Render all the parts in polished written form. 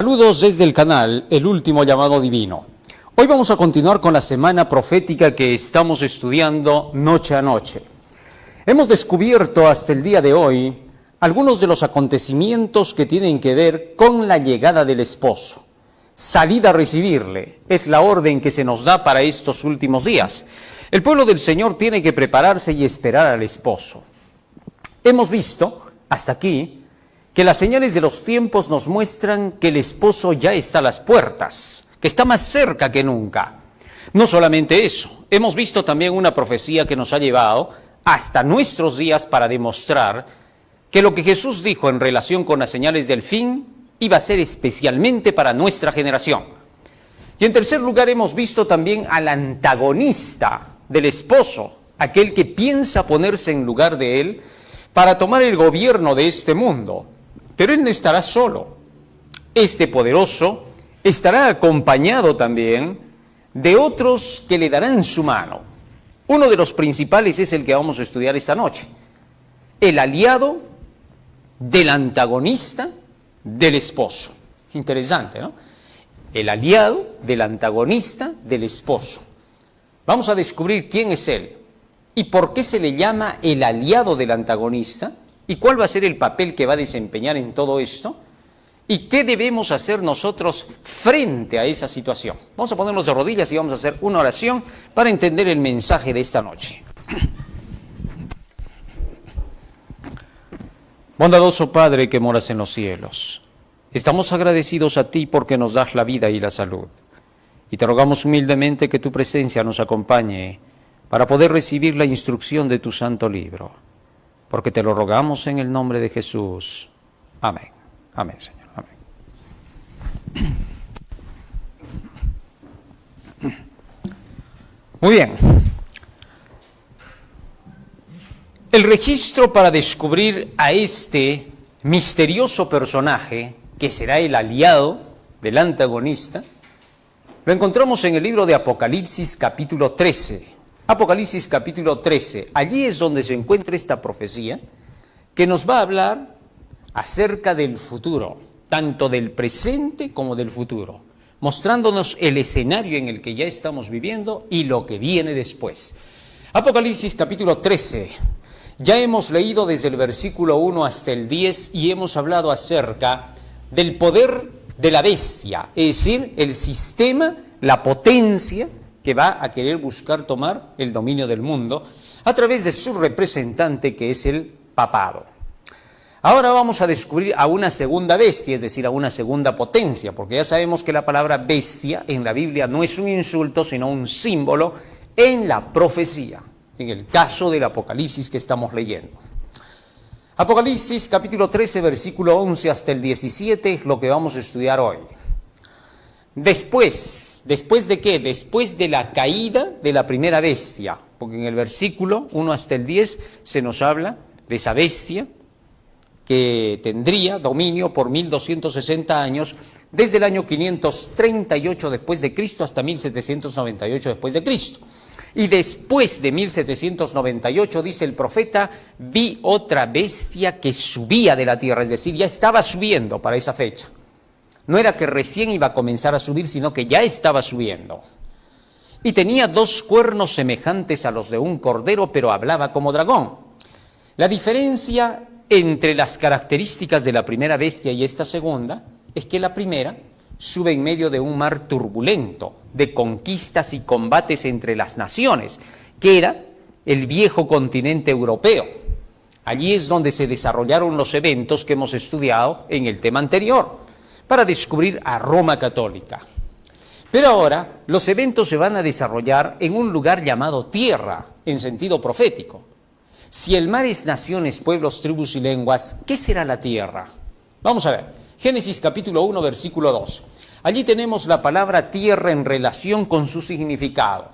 Saludos desde el canal El Último Llamado Divino. Hoy vamos a continuar con la semana profética que estamos estudiando noche a noche. Hemos descubierto hasta el día de hoy algunos de los acontecimientos que tienen que ver con la llegada del esposo. Salid a recibirle, es la orden que se nos da para estos últimos días. El pueblo del Señor tiene que prepararse y esperar al esposo. Hemos visto, hasta aquí, que las señales de los tiempos nos muestran que el esposo ya está a las puertas, que está más cerca que nunca. No solamente eso, hemos visto también una profecía que nos ha llevado hasta nuestros días para demostrar que lo que Jesús dijo en relación con las señales del fin iba a ser especialmente para nuestra generación. Y en tercer lugar hemos visto también al antagonista del esposo, aquel que piensa ponerse en lugar de él para tomar el gobierno de este mundo. Pero él no estará solo. Este poderoso estará acompañado también de otros que le darán su mano. Uno de los principales es el que vamos a estudiar esta noche. El aliado del antagonista del esposo. Interesante, ¿no? El aliado del antagonista del esposo. Vamos a descubrir quién es él y por qué se le llama el aliado del antagonista y cuál va a ser el papel que va a desempeñar en todo esto y qué debemos hacer nosotros frente a esa situación. Vamos a ponernos de rodillas y vamos a hacer una oración para entender el mensaje de esta noche. Bondadoso Padre que moras en los cielos, estamos agradecidos a ti porque nos das la vida y la salud. Y te rogamos humildemente que tu presencia nos acompañe para poder recibir la instrucción de tu santo libro. Porque te lo rogamos en el nombre de Jesús. Amén. Amén, Señor. Amén. Muy bien. El registro para descubrir a este misterioso personaje, que será el aliado del antagonista, lo encontramos en el libro de Apocalipsis capítulo 13. Apocalipsis capítulo 13. Allí es donde se encuentra esta profecía que nos va a hablar acerca del futuro, tanto del presente como del futuro, mostrándonos el escenario en el que ya estamos viviendo y lo que viene después. Apocalipsis capítulo 13. Ya hemos leído desde el versículo 1 hasta el 10 y hemos hablado acerca del poder de la bestia, es decir, el sistema, la potencia que va a querer buscar tomar el dominio del mundo a través de su representante, que es el papado. Ahora vamos a descubrir a una segunda bestia, es decir, a una segunda potencia, porque ya sabemos que la palabra bestia en la Biblia no es un insulto, sino un símbolo en la profecía, en el caso del Apocalipsis que estamos leyendo. Apocalipsis capítulo 13, versículo 11 hasta el 17 es lo que vamos a estudiar hoy. ¿Después de qué? Después de la caída de la primera bestia, porque en el versículo 1 hasta el 10 se nos habla de esa bestia que tendría dominio por 1260 años, desde el año 538 después de Cristo hasta 1798 después de Cristo. Y después de 1798, dice el profeta, vi otra bestia que subía de la tierra, es decir, ya estaba subiendo para esa fecha. No era que recién iba a comenzar a subir, sino que ya estaba subiendo. Y tenía dos cuernos semejantes a los de un cordero, pero hablaba como dragón. La diferencia entre las características de la primera bestia y esta segunda es que la primera sube en medio de un mar turbulento, de conquistas y combates entre las naciones, que era el viejo continente europeo. Allí es donde se desarrollaron los eventos que hemos estudiado en el tema anterior, para descubrir a Roma católica. Pero ahora los eventos se van a desarrollar en un lugar llamado tierra, en sentido profético. Si el mar es naciones, pueblos, tribus y lenguas, ¿qué será la tierra? Vamos a ver, Génesis capítulo 1, versículo 2. Allí tenemos la palabra tierra en relación con su significado.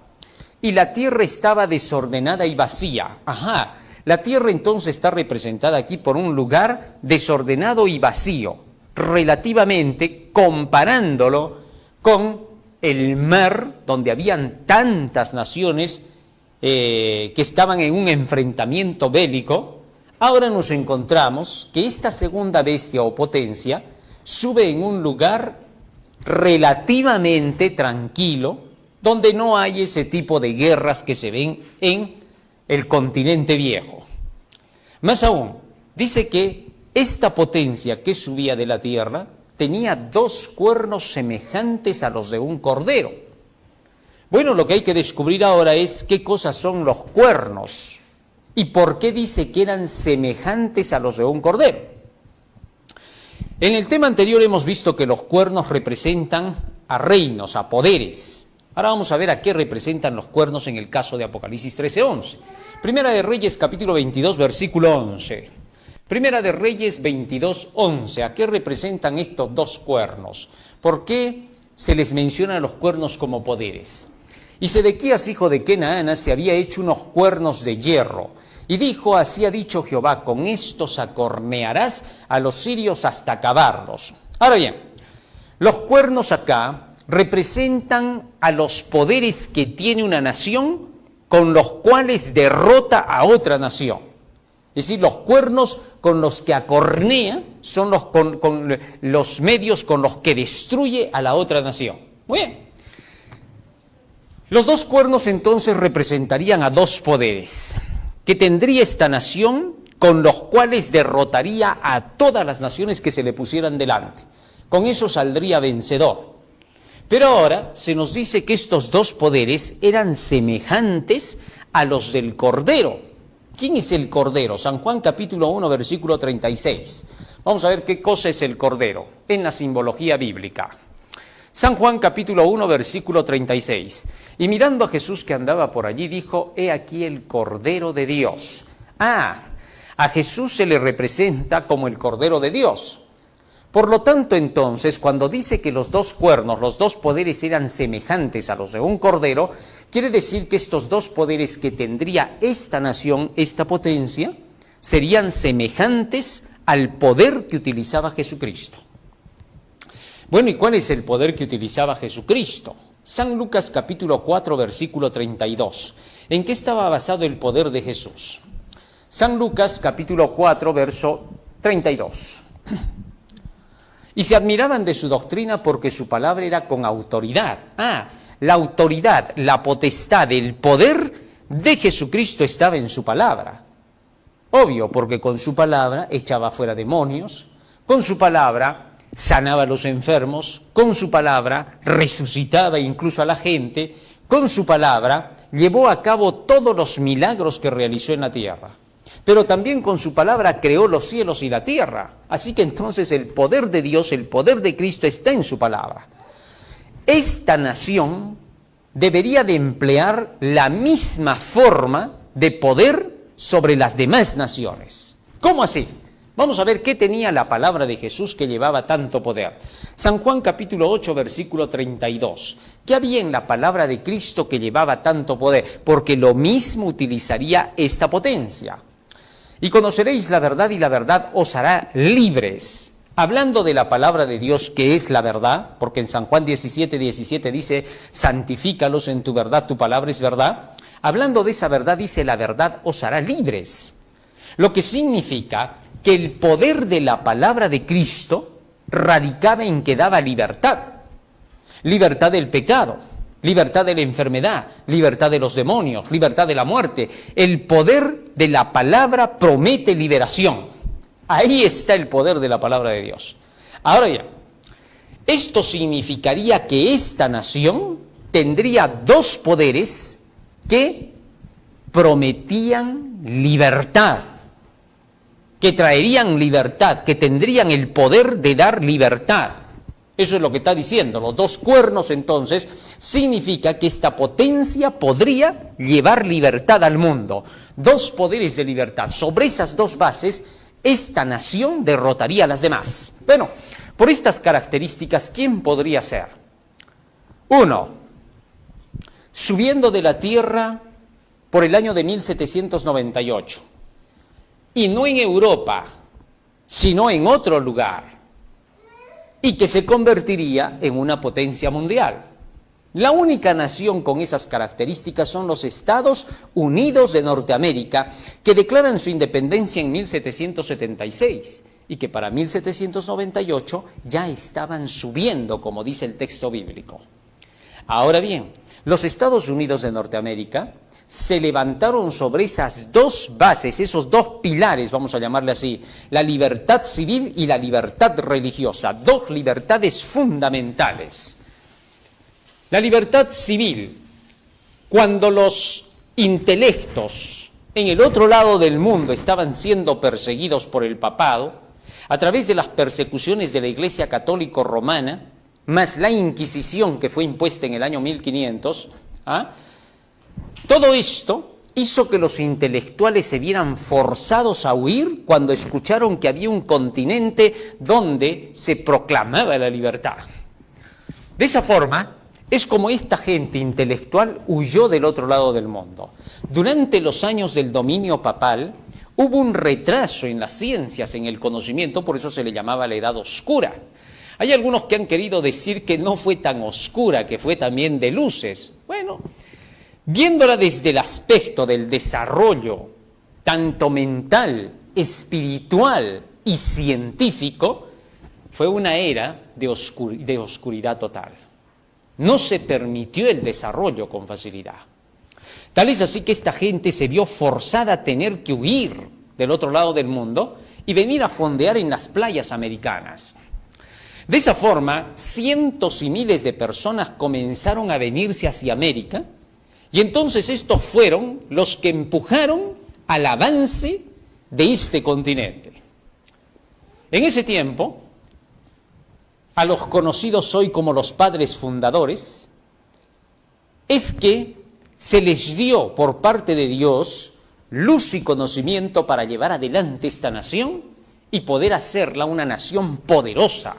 Y la tierra estaba desordenada y vacía. Ajá, la tierra entonces está representada aquí por un lugar desordenado y vacío, relativamente comparándolo con el mar donde habían tantas naciones que estaban en un enfrentamiento bélico. Ahora nos encontramos que esta segunda bestia o potencia sube en un lugar relativamente tranquilo, donde no hay ese tipo de guerras que se ven en el continente viejo. Más aún, dice que esta potencia que subía de la tierra tenía 2 cuernos semejantes a los de un cordero. Bueno, lo que hay que descubrir ahora es qué cosas son los cuernos y por qué dice que eran semejantes a los de un cordero. En el tema anterior hemos visto que los cuernos representan a reinos, a poderes. Ahora vamos a ver a qué representan los cuernos en el caso de Apocalipsis 13:11. Primera de Reyes, capítulo 22, versículo 11. Primera de Reyes 22:11. ¿A qué representan estos 2 cuernos? ¿Por qué se les menciona a los cuernos como poderes? Y Sedequías, hijo de Kenaana, se había hecho unos cuernos de hierro. Y dijo, así ha dicho Jehová, con estos acornearás a los sirios hasta acabarlos. Ahora bien, los cuernos acá representan a los poderes que tiene una nación con los cuales derrota a otra nación. Es decir, los cuernos con los que acornea son con los medios con los que destruye a la otra nación. Muy bien. Los 2 cuernos entonces representarían a 2 poderes que tendría esta nación con los cuales derrotaría a todas las naciones que se le pusieran delante. Con eso saldría vencedor. Pero ahora se nos dice que estos 2 poderes eran semejantes a los del Cordero. ¿Quién es el Cordero? San Juan capítulo 1, versículo 36. Vamos a ver qué cosa es el Cordero en la simbología bíblica. San Juan capítulo 1, versículo 36. Y mirando a Jesús que andaba por allí, dijo, he aquí el Cordero de Dios. A Jesús se le representa como el Cordero de Dios. Por lo tanto, entonces, cuando dice que los 2 cuernos, los 2 poderes eran semejantes a los de un cordero, quiere decir que estos 2 poderes que tendría esta nación, esta potencia, serían semejantes al poder que utilizaba Jesucristo. Bueno, ¿y cuál es el poder que utilizaba Jesucristo? San Lucas capítulo 4, versículo 32. ¿En qué estaba basado el poder de Jesús? San Lucas capítulo 4, verso 32. Y se admiraban de su doctrina porque su palabra era con autoridad. La autoridad, la potestad, el poder de Jesucristo estaba en su palabra. Obvio, porque con su palabra echaba fuera demonios, con su palabra sanaba a los enfermos, con su palabra resucitaba incluso a la gente, con su palabra llevó a cabo todos los milagros que realizó en la tierra. Pero también con su palabra creó los cielos y la tierra. Así que entonces el poder de Dios, el poder de Cristo está en su palabra. Esta nación debería de emplear la misma forma de poder sobre las demás naciones. ¿Cómo así? Vamos a ver qué tenía la palabra de Jesús que llevaba tanto poder. San Juan capítulo 8, versículo 32. ¿Qué había en la palabra de Cristo que llevaba tanto poder? Porque lo mismo utilizaría esta potencia. Y conoceréis la verdad y la verdad os hará libres. Hablando de la palabra de Dios que es la verdad, porque en San Juan 17, 17 dice, santifícalos en tu verdad, tu palabra es verdad. Hablando de esa verdad dice, la verdad os hará libres. Lo que significa que el poder de la palabra de Cristo radicaba en que daba libertad. Libertad del pecado, libertad de la enfermedad, libertad de los demonios, libertad de la muerte. El poder de la palabra promete liberación. Ahí está el poder de la palabra de Dios. Ahora ya, esto significaría que esta nación tendría 2 poderes que prometían libertad, que traerían libertad, que tendrían el poder de dar libertad. Eso es lo que está diciendo. Los 2 cuernos, entonces, significa que esta potencia podría llevar libertad al mundo. 2 poderes de libertad. Sobre esas 2 bases, esta nación derrotaría a las demás. Bueno, por estas características, ¿quién podría ser? 1. Subiendo de la tierra por el año de 1798. Y no en Europa, sino en otro lugar, y que se convertiría en una potencia mundial. La única nación con esas características son los Estados Unidos de Norteamérica, que declaran su independencia en 1776. y que para 1798 ya estaban subiendo, como dice el texto bíblico. Ahora bien, los Estados Unidos de Norteamérica se levantaron sobre esas dos bases, esos dos pilares, vamos a llamarle así, la libertad civil y la libertad religiosa, dos libertades fundamentales. La libertad civil, cuando los intelectos en el otro lado del mundo estaban siendo perseguidos por el papado, a través de las persecuciones de la Iglesia Católica Romana, más la Inquisición que fue impuesta en el año 1500, todo esto hizo que los intelectuales se vieran forzados a huir cuando escucharon que había un continente donde se proclamaba la libertad. De esa forma, es como esta gente intelectual huyó del otro lado del mundo. Durante los años del dominio papal, hubo un retraso en las ciencias, en el conocimiento, por eso se le llamaba la Edad Oscura. Hay algunos que han querido decir que no fue tan oscura, que fue también de luces. Bueno, viéndola desde el aspecto del desarrollo, tanto mental, espiritual y científico, fue una era de oscuridad total. No se permitió el desarrollo con facilidad. Tal es así que esta gente se vio forzada a tener que huir del otro lado del mundo y venir a fondear en las playas americanas. De esa forma, cientos y miles de personas comenzaron a venirse hacia América, y entonces estos fueron los que empujaron al avance de este continente. En ese tiempo, a los conocidos hoy como los padres fundadores, es que se les dio por parte de Dios luz y conocimiento para llevar adelante esta nación y poder hacerla una nación poderosa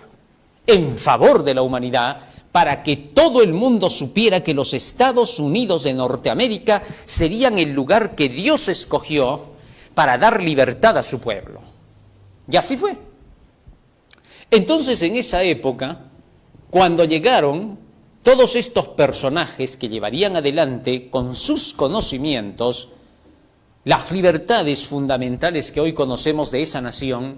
en favor de la humanidad, para que todo el mundo supiera que los Estados Unidos de Norteamérica serían el lugar que Dios escogió para dar libertad a su pueblo. Y así fue. Entonces, en esa época, cuando llegaron todos estos personajes que llevarían adelante con sus conocimientos las libertades fundamentales que hoy conocemos de esa nación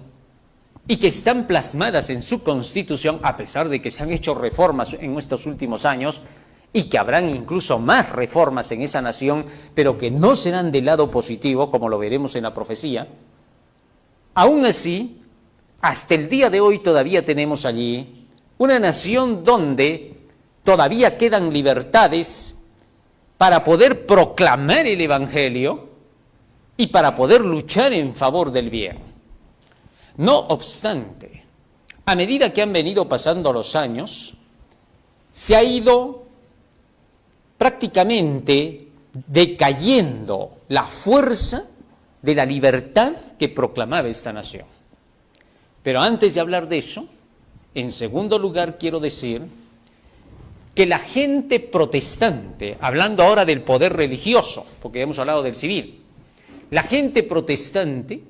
y que están plasmadas en su Constitución, a pesar de que se han hecho reformas en estos últimos años y que habrán incluso más reformas en esa nación, pero que no serán del lado positivo, como lo veremos en la profecía, aún así, hasta el día de hoy todavía tenemos allí una nación donde todavía quedan libertades para poder proclamar el Evangelio y para poder luchar en favor del bien. No obstante, a medida que han venido pasando los años, se ha ido prácticamente decayendo la fuerza de la libertad que proclamaba esta nación. Pero antes de hablar de eso, en segundo lugar quiero decir que la gente protestante, hablando ahora del poder religioso, porque hemos hablado del civil, la gente protestante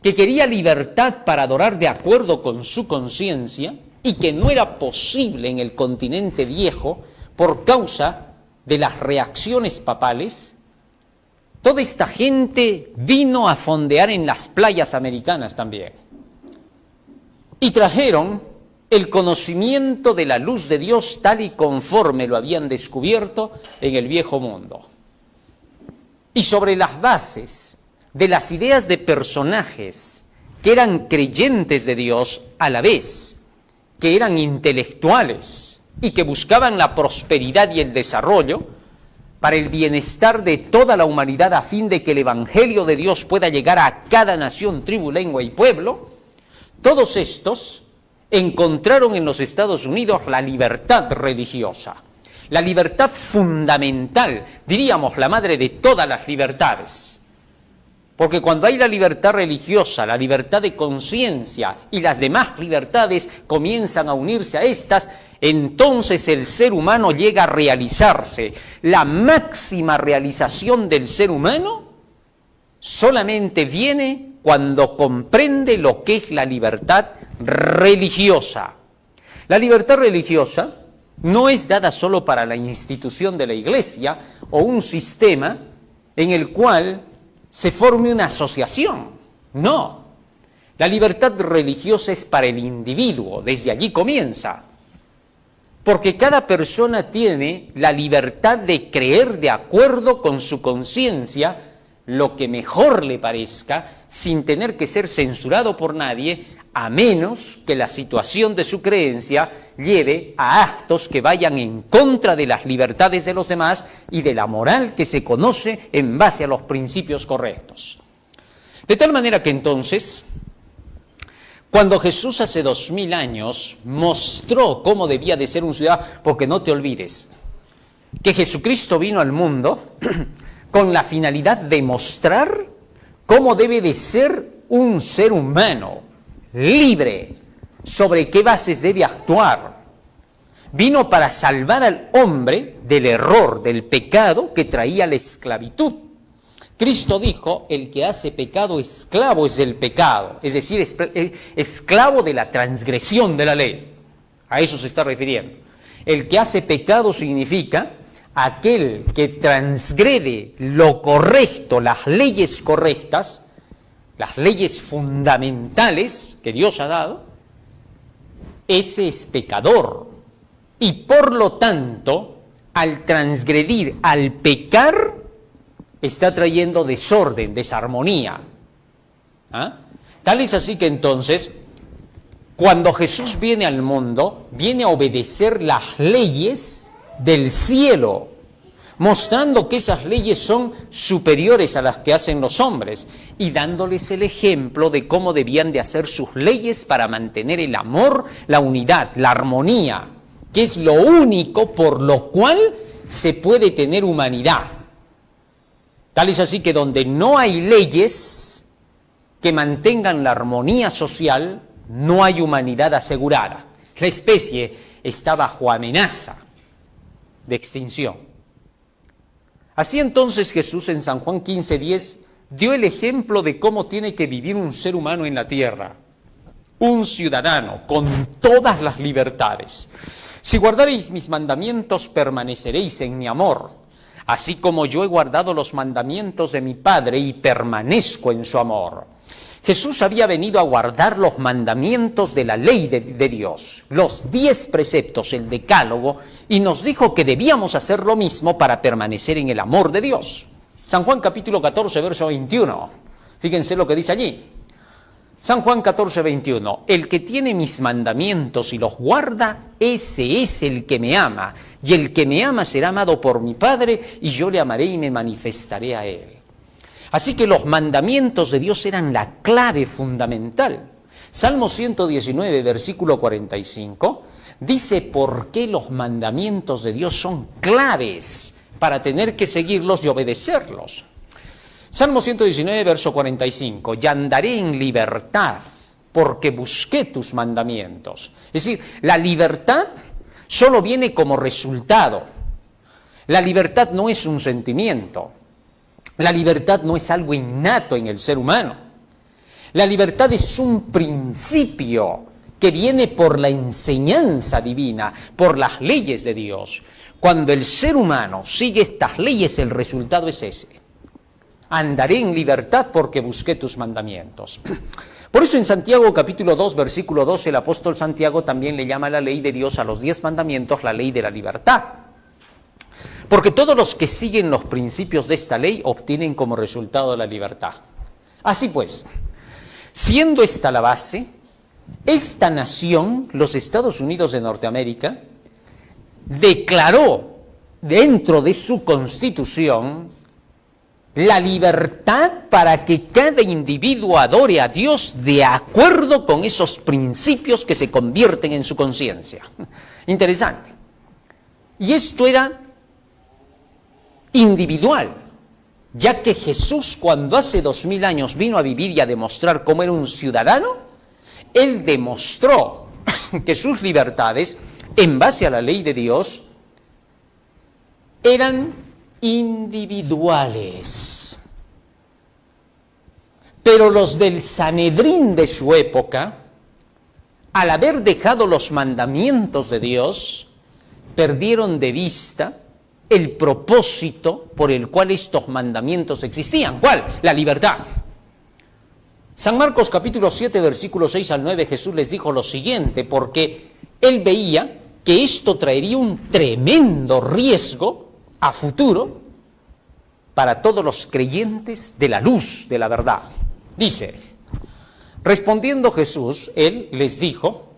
que quería libertad para adorar de acuerdo con su conciencia y que no era posible en el continente viejo por causa de las reacciones papales, toda esta gente vino a fondear en las playas americanas también. Y trajeron el conocimiento de la luz de Dios tal y conforme lo habían descubierto en el viejo mundo. Y sobre las bases de las ideas de personajes que eran creyentes de Dios a la vez, que eran intelectuales y que buscaban la prosperidad y el desarrollo para el bienestar de toda la humanidad a fin de que el Evangelio de Dios pueda llegar a cada nación, tribu, lengua y pueblo, todos estos encontraron en los Estados Unidos la libertad religiosa, la libertad fundamental, diríamos la madre de todas las libertades. Porque cuando hay la libertad religiosa, la libertad de conciencia y las demás libertades comienzan a unirse a estas, entonces el ser humano llega a realizarse. La máxima realización del ser humano solamente viene cuando comprende lo que es la libertad religiosa. La libertad religiosa no es dada solo para la institución de la Iglesia o un sistema en el cual se forme una asociación. No. La libertad religiosa es para el individuo, desde allí comienza. Porque cada persona tiene la libertad de creer de acuerdo con su conciencia lo que mejor le parezca, sin tener que ser censurado por nadie, a menos que la situación de su creencia lleve a actos que vayan en contra de las libertades de los demás y de la moral que se conoce en base a los principios correctos. De tal manera que entonces, cuando Jesús hace 2000 años mostró cómo debía de ser un ciudadano, porque no te olvides que Jesucristo vino al mundo con la finalidad de mostrar cómo debe de ser un ser humano libre, sobre qué bases debe actuar. Vino para salvar al hombre del error, del pecado que traía la esclavitud. Cristo dijo, el que hace pecado, esclavo es del pecado, es decir, esclavo de la transgresión de la ley. A eso se está refiriendo. El que hace pecado significa aquel que transgrede lo correcto, las leyes correctas, las leyes fundamentales que Dios ha dado, ese es pecador. Y por lo tanto, al transgredir, al pecar, está trayendo desorden, desarmonía. ¿Ah? Tal es así que entonces, cuando Jesús viene al mundo, viene a obedecer las leyes del cielo, mostrando que esas leyes son superiores a las que hacen los hombres y dándoles el ejemplo de cómo debían de hacer sus leyes para mantener el amor, la unidad, la armonía, que es lo único por lo cual se puede tener humanidad. Tal es así que donde no hay leyes que mantengan la armonía social, no hay humanidad asegurada. La especie está bajo amenaza de extinción. Así entonces Jesús en San Juan 15:10 dio el ejemplo de cómo tiene que vivir un ser humano en la tierra, un ciudadano con todas las libertades. Si guardaréis mis mandamientos, permaneceréis en mi amor, así como yo he guardado los mandamientos de mi Padre y permanezco en su amor. Jesús había venido a guardar los mandamientos de la ley de Dios, los 10 preceptos, el decálogo, y nos dijo que debíamos hacer lo mismo para permanecer en el amor de Dios. San Juan capítulo 14, verso 21. Fíjense lo que dice allí. San Juan 14, 21. El que tiene mis mandamientos y los guarda, ese es el que me ama. Y el que me ama será amado por mi Padre, y yo le amaré y me manifestaré a él. Así que los mandamientos de Dios eran la clave fundamental. Salmo 119, versículo 45, dice por qué los mandamientos de Dios son claves para tener que seguirlos y obedecerlos. Salmo 119, verso 45, y andaré en libertad porque busqué tus mandamientos. Es decir, la libertad solo viene como resultado. La libertad no es un sentimiento. La libertad no es algo innato en el ser humano. La libertad es un principio que viene por la enseñanza divina, por las leyes de Dios. Cuando el ser humano sigue estas leyes, el resultado es ese. Andaré en libertad porque busqué tus mandamientos. Por eso en Santiago capítulo 2, versículo 12, el apóstol Santiago también le llama a la ley de Dios, a los 10 mandamientos, la ley de la libertad. Porque todos los que siguen los principios de esta ley obtienen como resultado la libertad. Así pues, siendo esta la base, esta nación, los Estados Unidos de Norteamérica, declaró dentro de su constitución la libertad para que cada individuo adore a Dios de acuerdo con esos principios que se convierten en su conciencia. Interesante. Y esto era individual, ya que Jesús, cuando hace 2000 años vino a vivir y a demostrar cómo era un ciudadano, Él demostró que sus libertades, en base a la ley de Dios, eran individuales. Pero los del Sanedrín de su época, al haber dejado los mandamientos de Dios, perdieron de vista el propósito por el cual estos mandamientos existían. ¿Cuál? La libertad. San Marcos capítulo 7, versículos 6 al 9, Jesús les dijo lo siguiente, porque él veía que esto traería un tremendo riesgo a futuro para todos los creyentes de la luz de la verdad. Dice, respondiendo Jesús, él les dijo,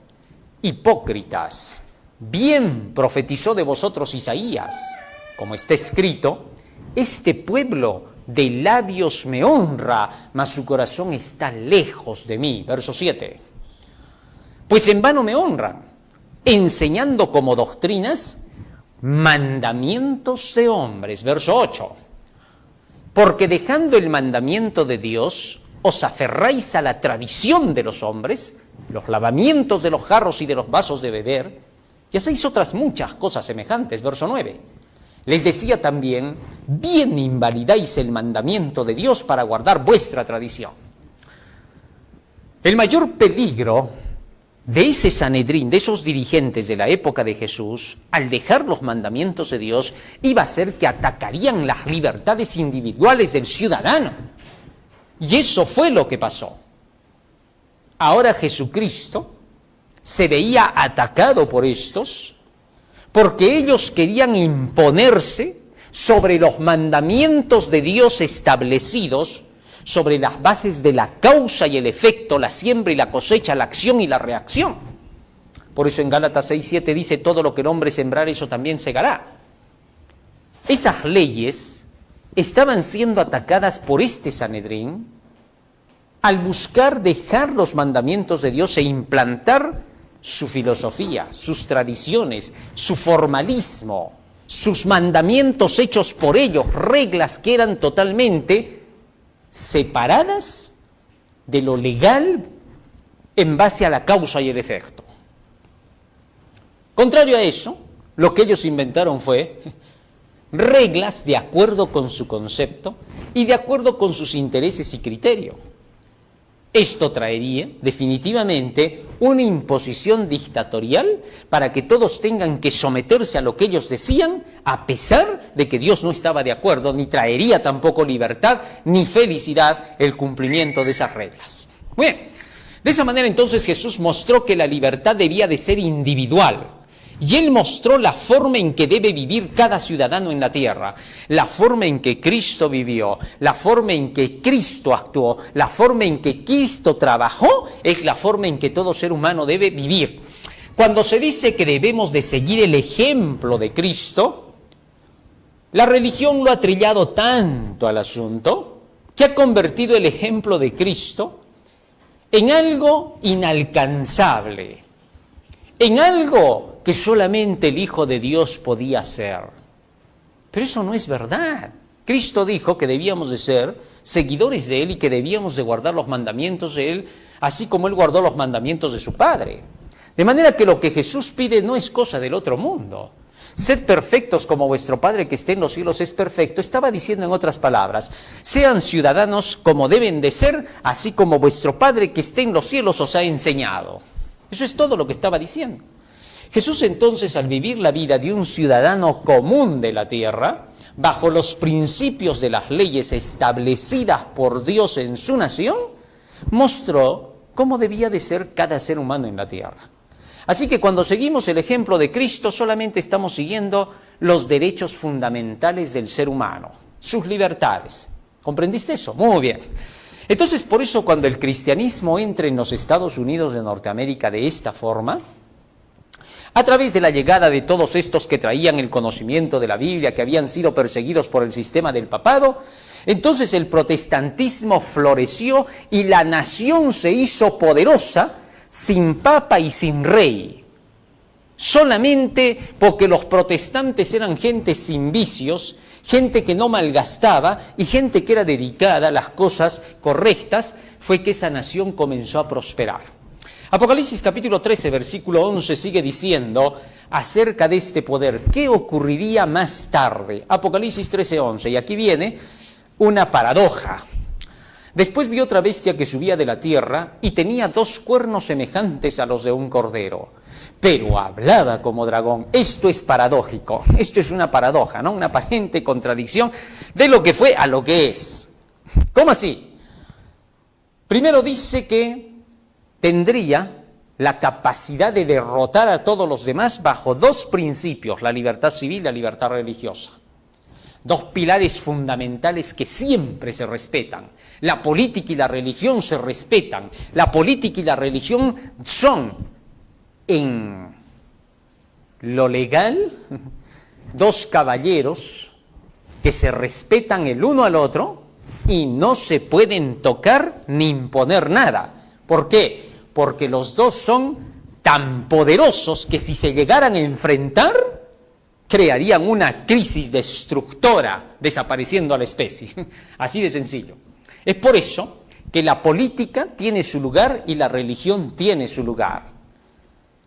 hipócritas, bien profetizó de vosotros Isaías, como está escrito, este pueblo de labios me honra, mas su corazón está lejos de mí. Verso 7. Pues en vano me honran, enseñando como doctrinas mandamientos de hombres. Verso 8. Porque dejando el mandamiento de Dios, os aferráis a la tradición de los hombres, los lavamientos de los jarros y de los vasos de beber, y hacéis otras muchas cosas semejantes. Verso 9. Les decía también, bien invalidáis el mandamiento de Dios para guardar vuestra tradición. El mayor peligro de ese Sanedrín, de esos dirigentes de la época de Jesús, al dejar los mandamientos de Dios, iba a ser que atacarían las libertades individuales del ciudadano. Y eso fue lo que pasó. Ahora Jesucristo se veía atacado por estos, porque ellos querían imponerse sobre los mandamientos de Dios establecidos, sobre las bases de la causa y el efecto, la siembra y la cosecha, la acción y la reacción. Por eso en Gálatas 6:7 dice, todo lo que el hombre sembrar, eso también segará. Esas leyes estaban siendo atacadas por este Sanedrín al buscar dejar los mandamientos de Dios e implantar su filosofía, sus tradiciones, su formalismo, sus mandamientos hechos por ellos, reglas que eran totalmente separadas de lo legal en base a la causa y el efecto. Contrario a eso, lo que ellos inventaron fue reglas de acuerdo con su concepto y de acuerdo con sus intereses y criterios. Esto traería definitivamente una imposición dictatorial para que todos tengan que someterse a lo que ellos decían, a pesar de que Dios no estaba de acuerdo, ni traería tampoco libertad ni felicidad el cumplimiento de esas reglas. Bien, de esa manera entonces Jesús mostró que la libertad debía de ser individual. Y Él mostró la forma en que debe vivir cada ciudadano en la tierra, la forma en que Cristo vivió, la forma en que Cristo actuó, la forma en que Cristo trabajó, es la forma en que todo ser humano debe vivir. Cuando se dice que debemos de seguir el ejemplo de Cristo, la religión lo ha trillado tanto al asunto que ha convertido el ejemplo de Cristo en algo inalcanzable, en algo que solamente el Hijo de Dios podía hacer. Pero eso no es verdad. Cristo dijo que debíamos de ser seguidores de Él y que debíamos de guardar los mandamientos de Él, así como Él guardó los mandamientos de su Padre. De manera que lo que Jesús pide no es cosa del otro mundo. Sed perfectos como vuestro Padre que esté en los cielos es perfecto. Estaba diciendo en otras palabras, sean ciudadanos como deben de ser, así como vuestro Padre que esté en los cielos os ha enseñado. Eso es todo lo que estaba diciendo. Jesús entonces, al vivir la vida de un ciudadano común de la tierra, bajo los principios de las leyes establecidas por Dios en su nación, mostró cómo debía de ser cada ser humano en la tierra. Así que cuando seguimos el ejemplo de Cristo, solamente estamos siguiendo los derechos fundamentales del ser humano, sus libertades. ¿Comprendiste eso? Muy bien. Entonces, por eso cuando el cristianismo entra en los Estados Unidos de Norteamérica de esta forma, a través de la llegada de todos estos que traían el conocimiento de la Biblia, que habían sido perseguidos por el sistema del papado, entonces el protestantismo floreció y la nación se hizo poderosa sin papa y sin rey. Solamente porque los protestantes eran gente sin vicios, gente que no malgastaba y gente que era dedicada a las cosas correctas, fue que esa nación comenzó a prosperar. Apocalipsis capítulo 13, versículo 11 sigue diciendo acerca de este poder, ¿qué ocurriría más tarde? Apocalipsis 13, 11, y aquí viene una paradoja. Después vi otra bestia que subía de la tierra y tenía 2 cuernos semejantes a los de un cordero, pero hablaba como dragón. Esto es paradójico, esto es una paradoja, ¿no? Una aparente contradicción de lo que fue a lo que es. ¿Cómo así? Primero dice que tendría la capacidad de derrotar a todos los demás bajo dos principios, la libertad civil y la libertad religiosa. Dos pilares fundamentales que siempre se respetan. La política y la religión se respetan. La política y la religión son, en lo legal, dos caballeros que se respetan el uno al otro y no se pueden tocar ni imponer nada. ¿Por qué? Porque los dos son tan poderosos que si se llegaran a enfrentar, crearían una crisis destructora, desapareciendo a la especie. Así de sencillo. Es por eso que la política tiene su lugar y la religión tiene su lugar.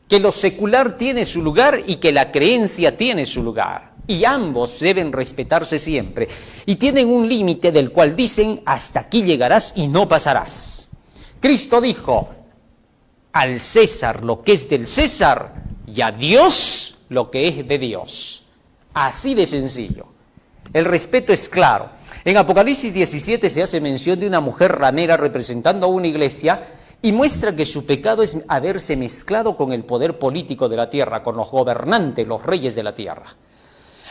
Que lo secular tiene su lugar y que la creencia tiene su lugar. Y ambos deben respetarse siempre. Y tienen un límite del cual dicen, hasta aquí llegarás y no pasarás. Cristo dijo, al César lo que es del César y a Dios lo que es de Dios. Así de sencillo. El respeto es claro. En Apocalipsis 17 se hace mención de una mujer ramera representando a una iglesia y muestra que su pecado es haberse mezclado con el poder político de la tierra, con los gobernantes, los reyes de la tierra.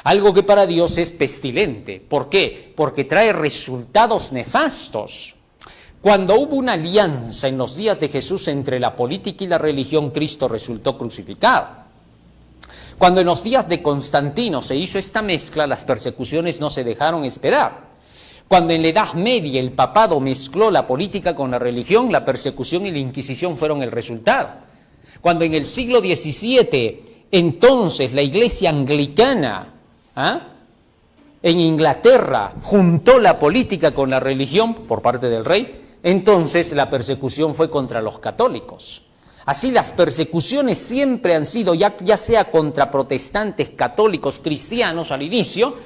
Algo que para Dios es pestilente. ¿Por qué? Porque trae resultados nefastos. Cuando hubo una alianza en los días de Jesús entre la política y la religión, Cristo resultó crucificado. Cuando en los días de Constantino se hizo esta mezcla, las persecuciones no se dejaron esperar. Cuando en la Edad Media el papado mezcló la política con la religión, la persecución y la Inquisición fueron el resultado. Cuando en el siglo XVII, entonces la iglesia anglicana, en Inglaterra, juntó la política con la religión por parte del rey, entonces la persecución fue contra los católicos. Así las persecuciones siempre han sido, ya sea contra protestantes, católicos, cristianos al inicio,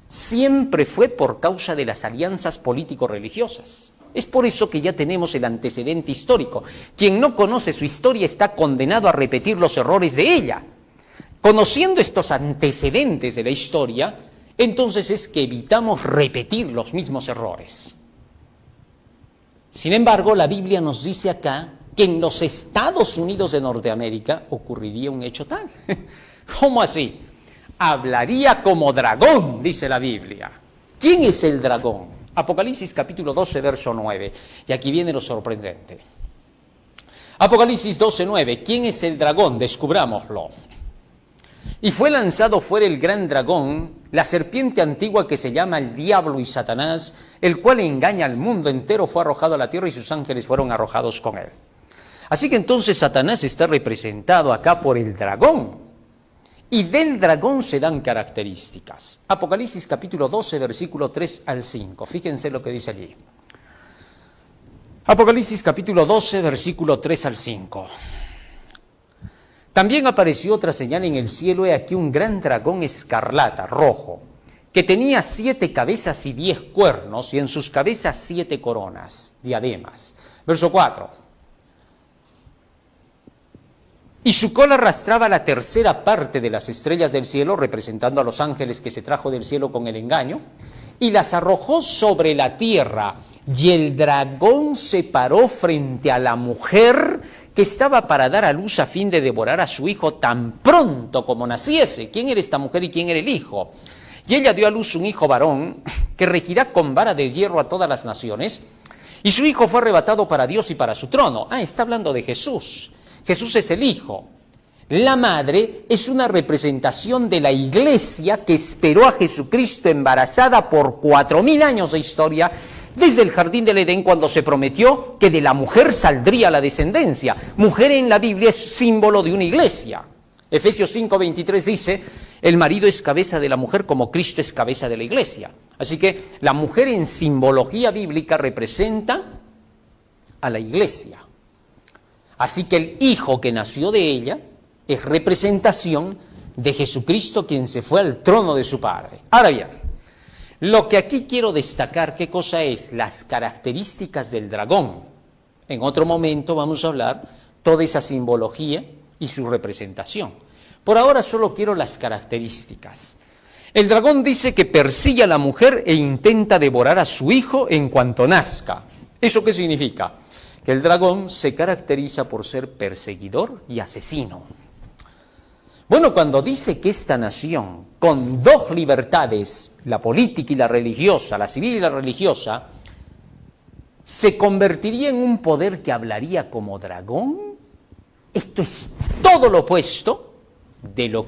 siempre fue por causa de las alianzas político-religiosas. Es por eso que ya tenemos el antecedente histórico. Quien no conoce su historia está condenado a repetir los errores de ella. Conociendo estos antecedentes de la historia, entonces es que evitamos repetir los mismos errores. Sin embargo, la Biblia nos dice acá que en los Estados Unidos de Norteamérica ocurriría un hecho tal. ¿Cómo así? Hablaría como dragón, dice la Biblia. ¿Quién es el dragón? Apocalipsis capítulo 12, verso 9. Y aquí viene lo sorprendente. Apocalipsis 12, 9. ¿Quién es el dragón? Descubrámoslo. Y fue lanzado fuera el gran dragón, la serpiente antigua que se llama el diablo y Satanás, el cual engaña al mundo entero, fue arrojado a la tierra y sus ángeles fueron arrojados con él. Así que entonces Satanás está representado acá por el dragón. Y del dragón se dan características. Apocalipsis capítulo 12, versículo 3 al 5. Fíjense lo que dice allí. Apocalipsis capítulo 12, versículo 3 al 5. También apareció otra señal en el cielo, he aquí un gran dragón escarlata, rojo, que tenía 7 cabezas y 10 cuernos, y en sus cabezas 7 coronas, diademas. Verso 4. Y su cola arrastraba la tercera parte de las estrellas del cielo, representando a los ángeles que se trajo del cielo con el engaño, y las arrojó sobre la tierra. Y el dragón se paró frente a la mujer que estaba para dar a luz a fin de devorar a su hijo tan pronto como naciese. ¿Quién era esta mujer y quién era el hijo? Y ella dio a luz un hijo varón que regirá con vara de hierro a todas las naciones, y su hijo fue arrebatado para Dios y para su trono. Está hablando de Jesús. Jesús es el hijo. La madre es una representación de la iglesia que esperó a Jesucristo embarazada por 4000 años de historia, desde el jardín del Edén, cuando se prometió que de la mujer saldría la descendencia. Mujer en la Biblia es símbolo de una iglesia. Efesios 5:23 dice, el marido es cabeza de la mujer como Cristo es cabeza de la iglesia. Así que la mujer en simbología bíblica representa a la iglesia. Así que el hijo que nació de ella es representación de Jesucristo, quien se fue al trono de su Padre. Ahora bien, lo que aquí quiero destacar, ¿qué cosa es? Las características del dragón. En otro momento vamos a hablar toda esa simbología y su representación. Por ahora solo quiero las características. El dragón dice que persigue a la mujer e intenta devorar a su hijo en cuanto nazca. ¿Eso qué significa? Que el dragón se caracteriza por ser perseguidor y asesino. Bueno, cuando dice que esta nación, con dos libertades, la política y la religiosa, la civil y la religiosa, se convertiría en un poder que hablaría como dragón, esto es todo lo opuesto de lo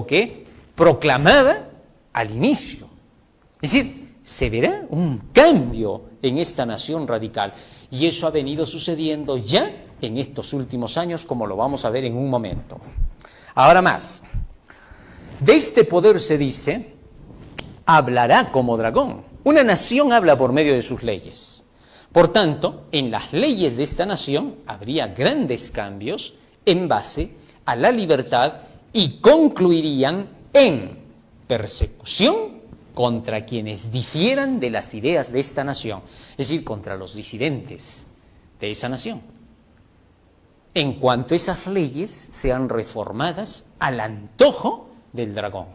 que proclamaba al inicio. Es decir, se verá un cambio en esta nación radical. Y eso ha venido sucediendo ya en estos últimos años, como lo vamos a ver en un momento. Ahora más, de este poder se dice, hablará como dragón. Una nación habla por medio de sus leyes. Por tanto, en las leyes de esta nación habría grandes cambios en base a la libertad y concluirían en persecución contra quienes difieran de las ideas de esta nación, es decir, contra los disidentes de esa nación, en cuanto esas leyes sean reformadas al antojo del dragón.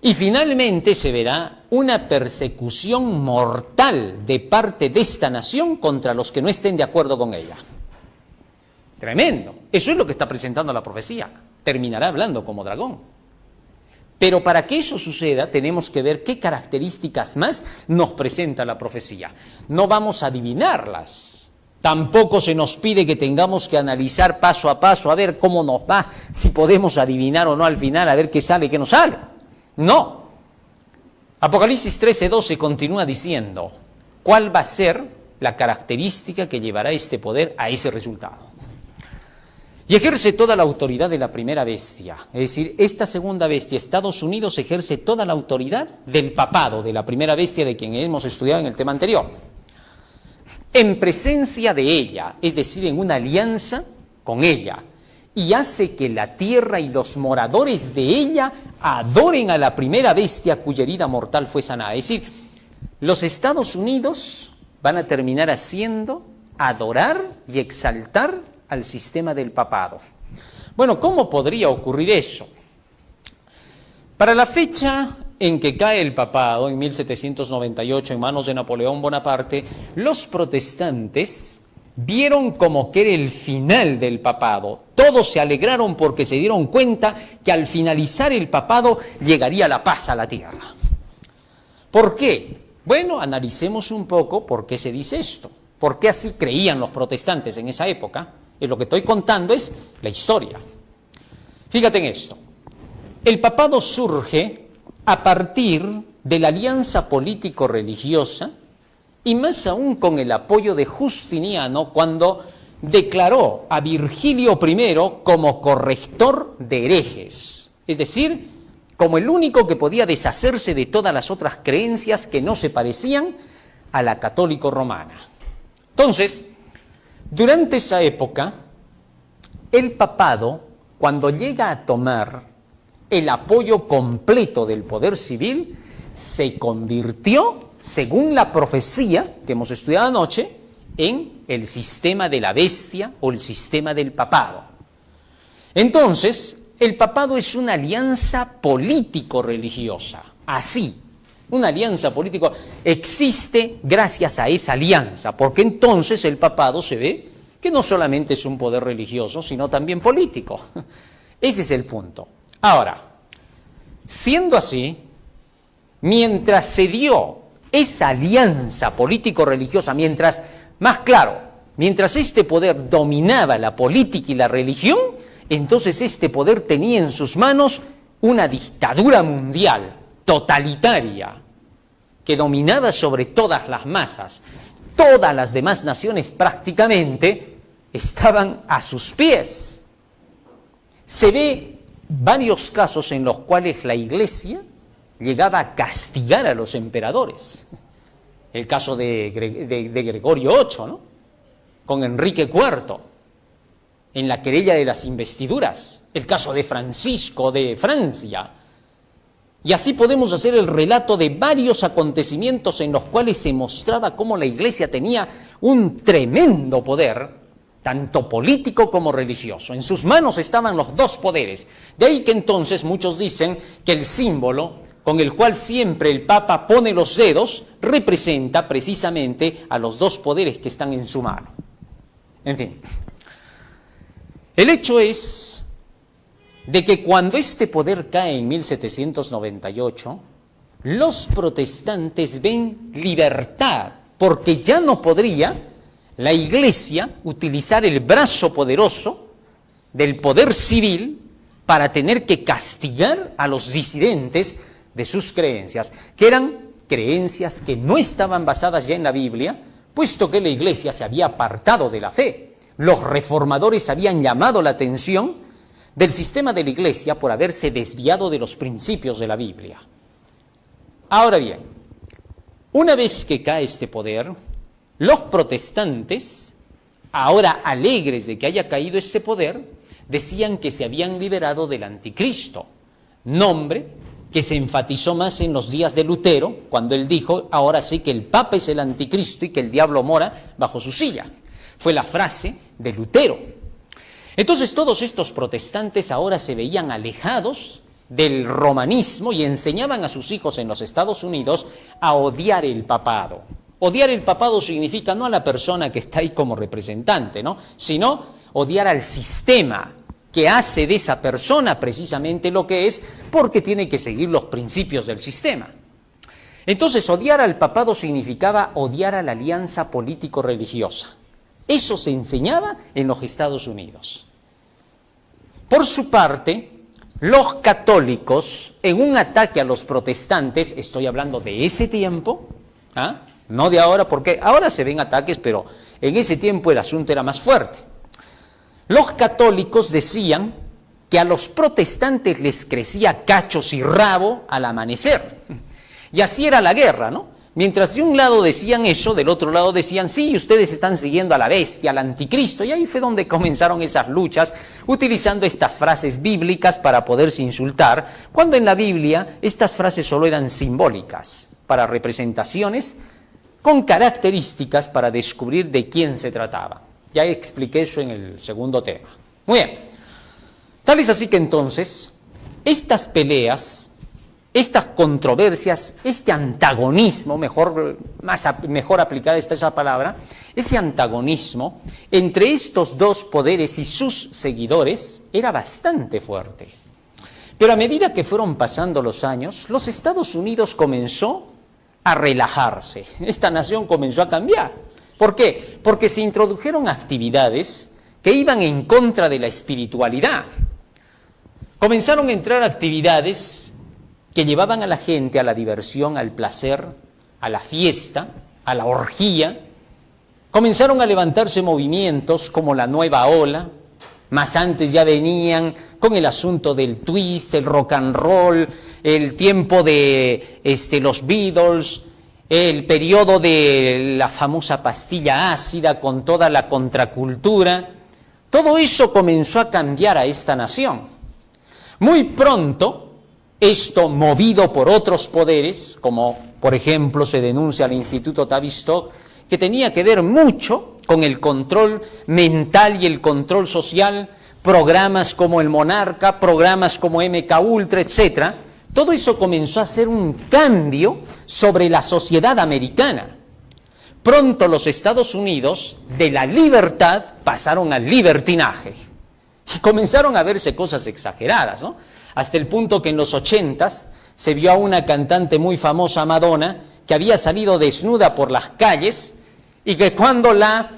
Y finalmente se verá una persecución mortal de parte de esta nación contra los que no estén de acuerdo con ella. Tremendo. Eso es lo que está presentando la profecía. Terminará hablando como dragón. Pero para que eso suceda tenemos que ver qué características más nos presenta la profecía. No vamos a adivinarlas. Tampoco se nos pide que tengamos que analizar paso a paso, a ver cómo nos va, si podemos adivinar o no al final, a ver qué sale y qué no sale. No. Apocalipsis 13:12 continúa diciendo cuál va a ser la característica que llevará este poder a ese resultado. Y ejerce toda la autoridad de la primera bestia. Es decir, esta segunda bestia, Estados Unidos, ejerce toda la autoridad del papado, de la primera bestia de quien hemos estudiado en el tema anterior. En presencia de ella, es decir, en una alianza con ella, y hace que la tierra y los moradores de ella adoren a la primera bestia cuya herida mortal fue sanada. Es decir, los Estados Unidos van a terminar haciendo adorar y exaltar al sistema del papado. Bueno, ¿cómo podría ocurrir eso? Para la fecha en que cae el papado, en 1798, en manos de Napoleón Bonaparte, los protestantes vieron como que era el final del papado. Todos se alegraron porque se dieron cuenta que al finalizar el papado llegaría la paz a la tierra. ¿Por qué? Bueno, analicemos un poco por qué se dice esto. ¿Por qué así creían los protestantes en esa época? Y lo que estoy contando es la historia. Fíjate en esto. El papado surge a partir de la alianza político-religiosa y más aún con el apoyo de Justiniano cuando declaró a Virgilio I como corrector de herejes. Es decir, como el único que podía deshacerse de todas las otras creencias que no se parecían a la católico-romana. Entonces, durante esa época, el papado, cuando llega a tomar el apoyo completo del poder civil, se convirtió, según la profecía que hemos estudiado anoche, en el sistema de la bestia o el sistema del papado. Entonces, el papado es una alianza político-religiosa, así. Una alianza política existe gracias a esa alianza, porque entonces el papado se ve que no solamente es un poder religioso, sino también político. Ese es el punto. Ahora, siendo así, mientras se dio esa alianza político-religiosa, mientras este poder dominaba la política y la religión, entonces este poder tenía en sus manos una dictadura mundial totalitaria, que dominaba sobre todas las masas. Todas las demás naciones prácticamente estaban a sus pies. Se ve varios casos en los cuales la Iglesia llegaba a castigar a los emperadores. El caso de Gregorio VIII, ¿no? Con Enrique IV, en la querella de las investiduras. El caso de Francisco de Francia. Y así podemos hacer el relato de varios acontecimientos en los cuales se mostraba cómo la Iglesia tenía un tremendo poder, tanto político como religioso. En sus manos estaban los dos poderes. De ahí que entonces muchos dicen que el símbolo con el cual siempre el Papa pone los dedos, representa precisamente a los dos poderes que están en su mano. En fin, el hecho es de que cuando este poder cae en 1798, los protestantes ven libertad, porque ya no podría la Iglesia utilizar el brazo poderoso del poder civil para tener que castigar a los disidentes de sus creencias, que eran creencias que no estaban basadas ya en la Biblia, puesto que la Iglesia se había apartado de la fe. Los reformadores habían llamado la atención del sistema de la Iglesia por haberse desviado de los principios de la Biblia. Ahora bien, una vez que cae este poder, los protestantes, ahora alegres de que haya caído este poder, decían que se habían liberado del anticristo, nombre que se enfatizó más en los días de Lutero, cuando él dijo, ahora sí que el Papa es el anticristo y que el diablo mora bajo su silla. Fue la frase de Lutero. Entonces todos estos protestantes ahora se veían alejados del romanismo y enseñaban a sus hijos en los Estados Unidos a odiar el papado. Odiar el papado significa no a la persona que está ahí como representante, ¿no?, sino odiar al sistema que hace de esa persona precisamente lo que es, porque tiene que seguir los principios del sistema. Entonces, odiar al papado significaba odiar a la alianza político-religiosa. Eso se enseñaba en los Estados Unidos. Por su parte, los católicos, en un ataque a los protestantes, estoy hablando de ese tiempo, no de ahora, porque ahora se ven ataques, pero en ese tiempo el asunto era más fuerte. Los católicos decían que a los protestantes les crecía cachos y rabo al amanecer. Y así era la guerra, ¿no? Mientras de un lado decían eso, del otro lado decían, sí, ustedes están siguiendo a la bestia, al anticristo. Y ahí fue donde comenzaron esas luchas, utilizando estas frases bíblicas para poderse insultar, cuando en la Biblia estas frases solo eran simbólicas, para representaciones con características para descubrir de quién se trataba. Ya expliqué eso en el segundo tema. Muy bien. Tal es así que entonces, estas peleas, estas controversias, este antagonismo, mejor aplicada está esa palabra, ese antagonismo entre estos dos poderes y sus seguidores era bastante fuerte. Pero a medida que fueron pasando los años, los Estados Unidos comenzó a relajarse. Esta nación comenzó a cambiar. ¿Por qué? Porque se introdujeron actividades que iban en contra de la espiritualidad. Comenzaron a entrar actividades que llevaban a la gente a la diversión, al placer, a la fiesta, a la orgía. Comenzaron a levantarse movimientos como la Nueva Ola, más antes ya venían con el asunto del twist, el rock and roll, el tiempo de los Beatles, el periodo de la famosa pastilla ácida con toda la contracultura. Todo eso comenzó a cambiar a esta nación. Muy pronto, esto movido por otros poderes, como por ejemplo se denuncia al Instituto Tavistock, que tenía que ver mucho con el control mental y el control social, programas como El Monarca, programas como MK Ultra, etcétera. Todo eso comenzó a hacer un cambio sobre la sociedad americana. Pronto los Estados Unidos, de la libertad, pasaron al libertinaje. Y comenzaron a verse cosas exageradas, ¿no? Hasta el punto que en los 80s se vio a una cantante muy famosa, Madonna, que había salido desnuda por las calles y que cuando la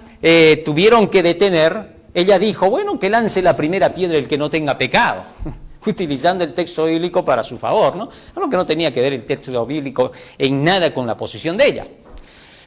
tuvieron que detener, ella dijo, bueno, que lance la primera piedra el que no tenga pecado. Utilizando el texto bíblico para su favor, ¿no? Algo que no tenía que ver el texto bíblico en nada con la posición de ella.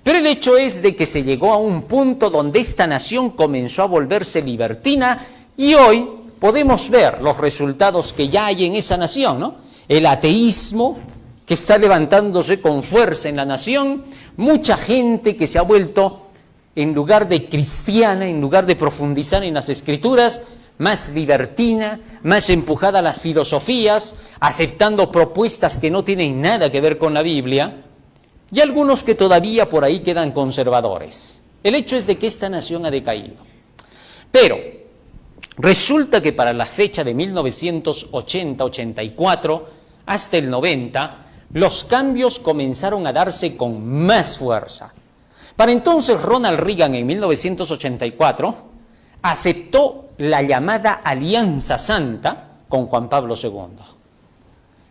Pero el hecho es de que se llegó a un punto donde esta nación comenzó a volverse libertina y hoy podemos ver los resultados que ya hay en esa nación, ¿no? El ateísmo que está levantándose con fuerza en la nación, mucha gente que se ha vuelto, en lugar de cristiana, en lugar de profundizar en las Escrituras, más libertina, más empujada a las filosofías, aceptando propuestas que no tienen nada que ver con la Biblia, y algunos que todavía por ahí quedan conservadores. El hecho es de que esta nación ha decaído. Pero resulta que para la fecha de 1980, 84, hasta el 90, los cambios comenzaron a darse con más fuerza. Para entonces Ronald Reagan en 1984 aceptó la llamada Alianza Santa con Juan Pablo II.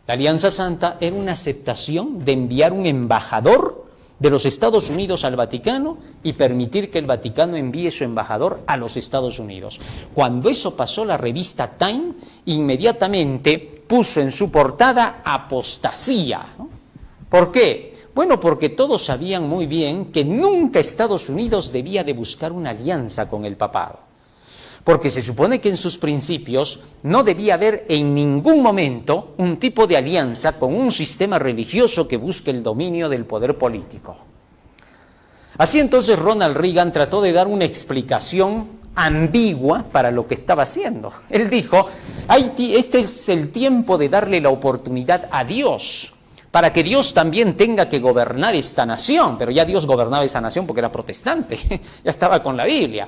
La Alianza Santa era una aceptación de enviar un embajador de los Estados Unidos al Vaticano y permitir que el Vaticano envíe su embajador a los Estados Unidos. Cuando eso pasó, la revista Time inmediatamente puso en su portada apostasía, ¿no? ¿Por qué? Bueno, porque todos sabían muy bien que nunca Estados Unidos debía de buscar una alianza con el papado. Porque se supone que en sus principios no debía haber en ningún momento un tipo de alianza con un sistema religioso que busque el dominio del poder político. Así entonces Ronald Reagan trató de dar una explicación ambigua para lo que estaba haciendo. Él dijo, este es el tiempo de darle la oportunidad a Dios, para que Dios también tenga que gobernar esta nación. Pero ya Dios gobernaba esa nación porque era protestante, ya estaba con la Biblia.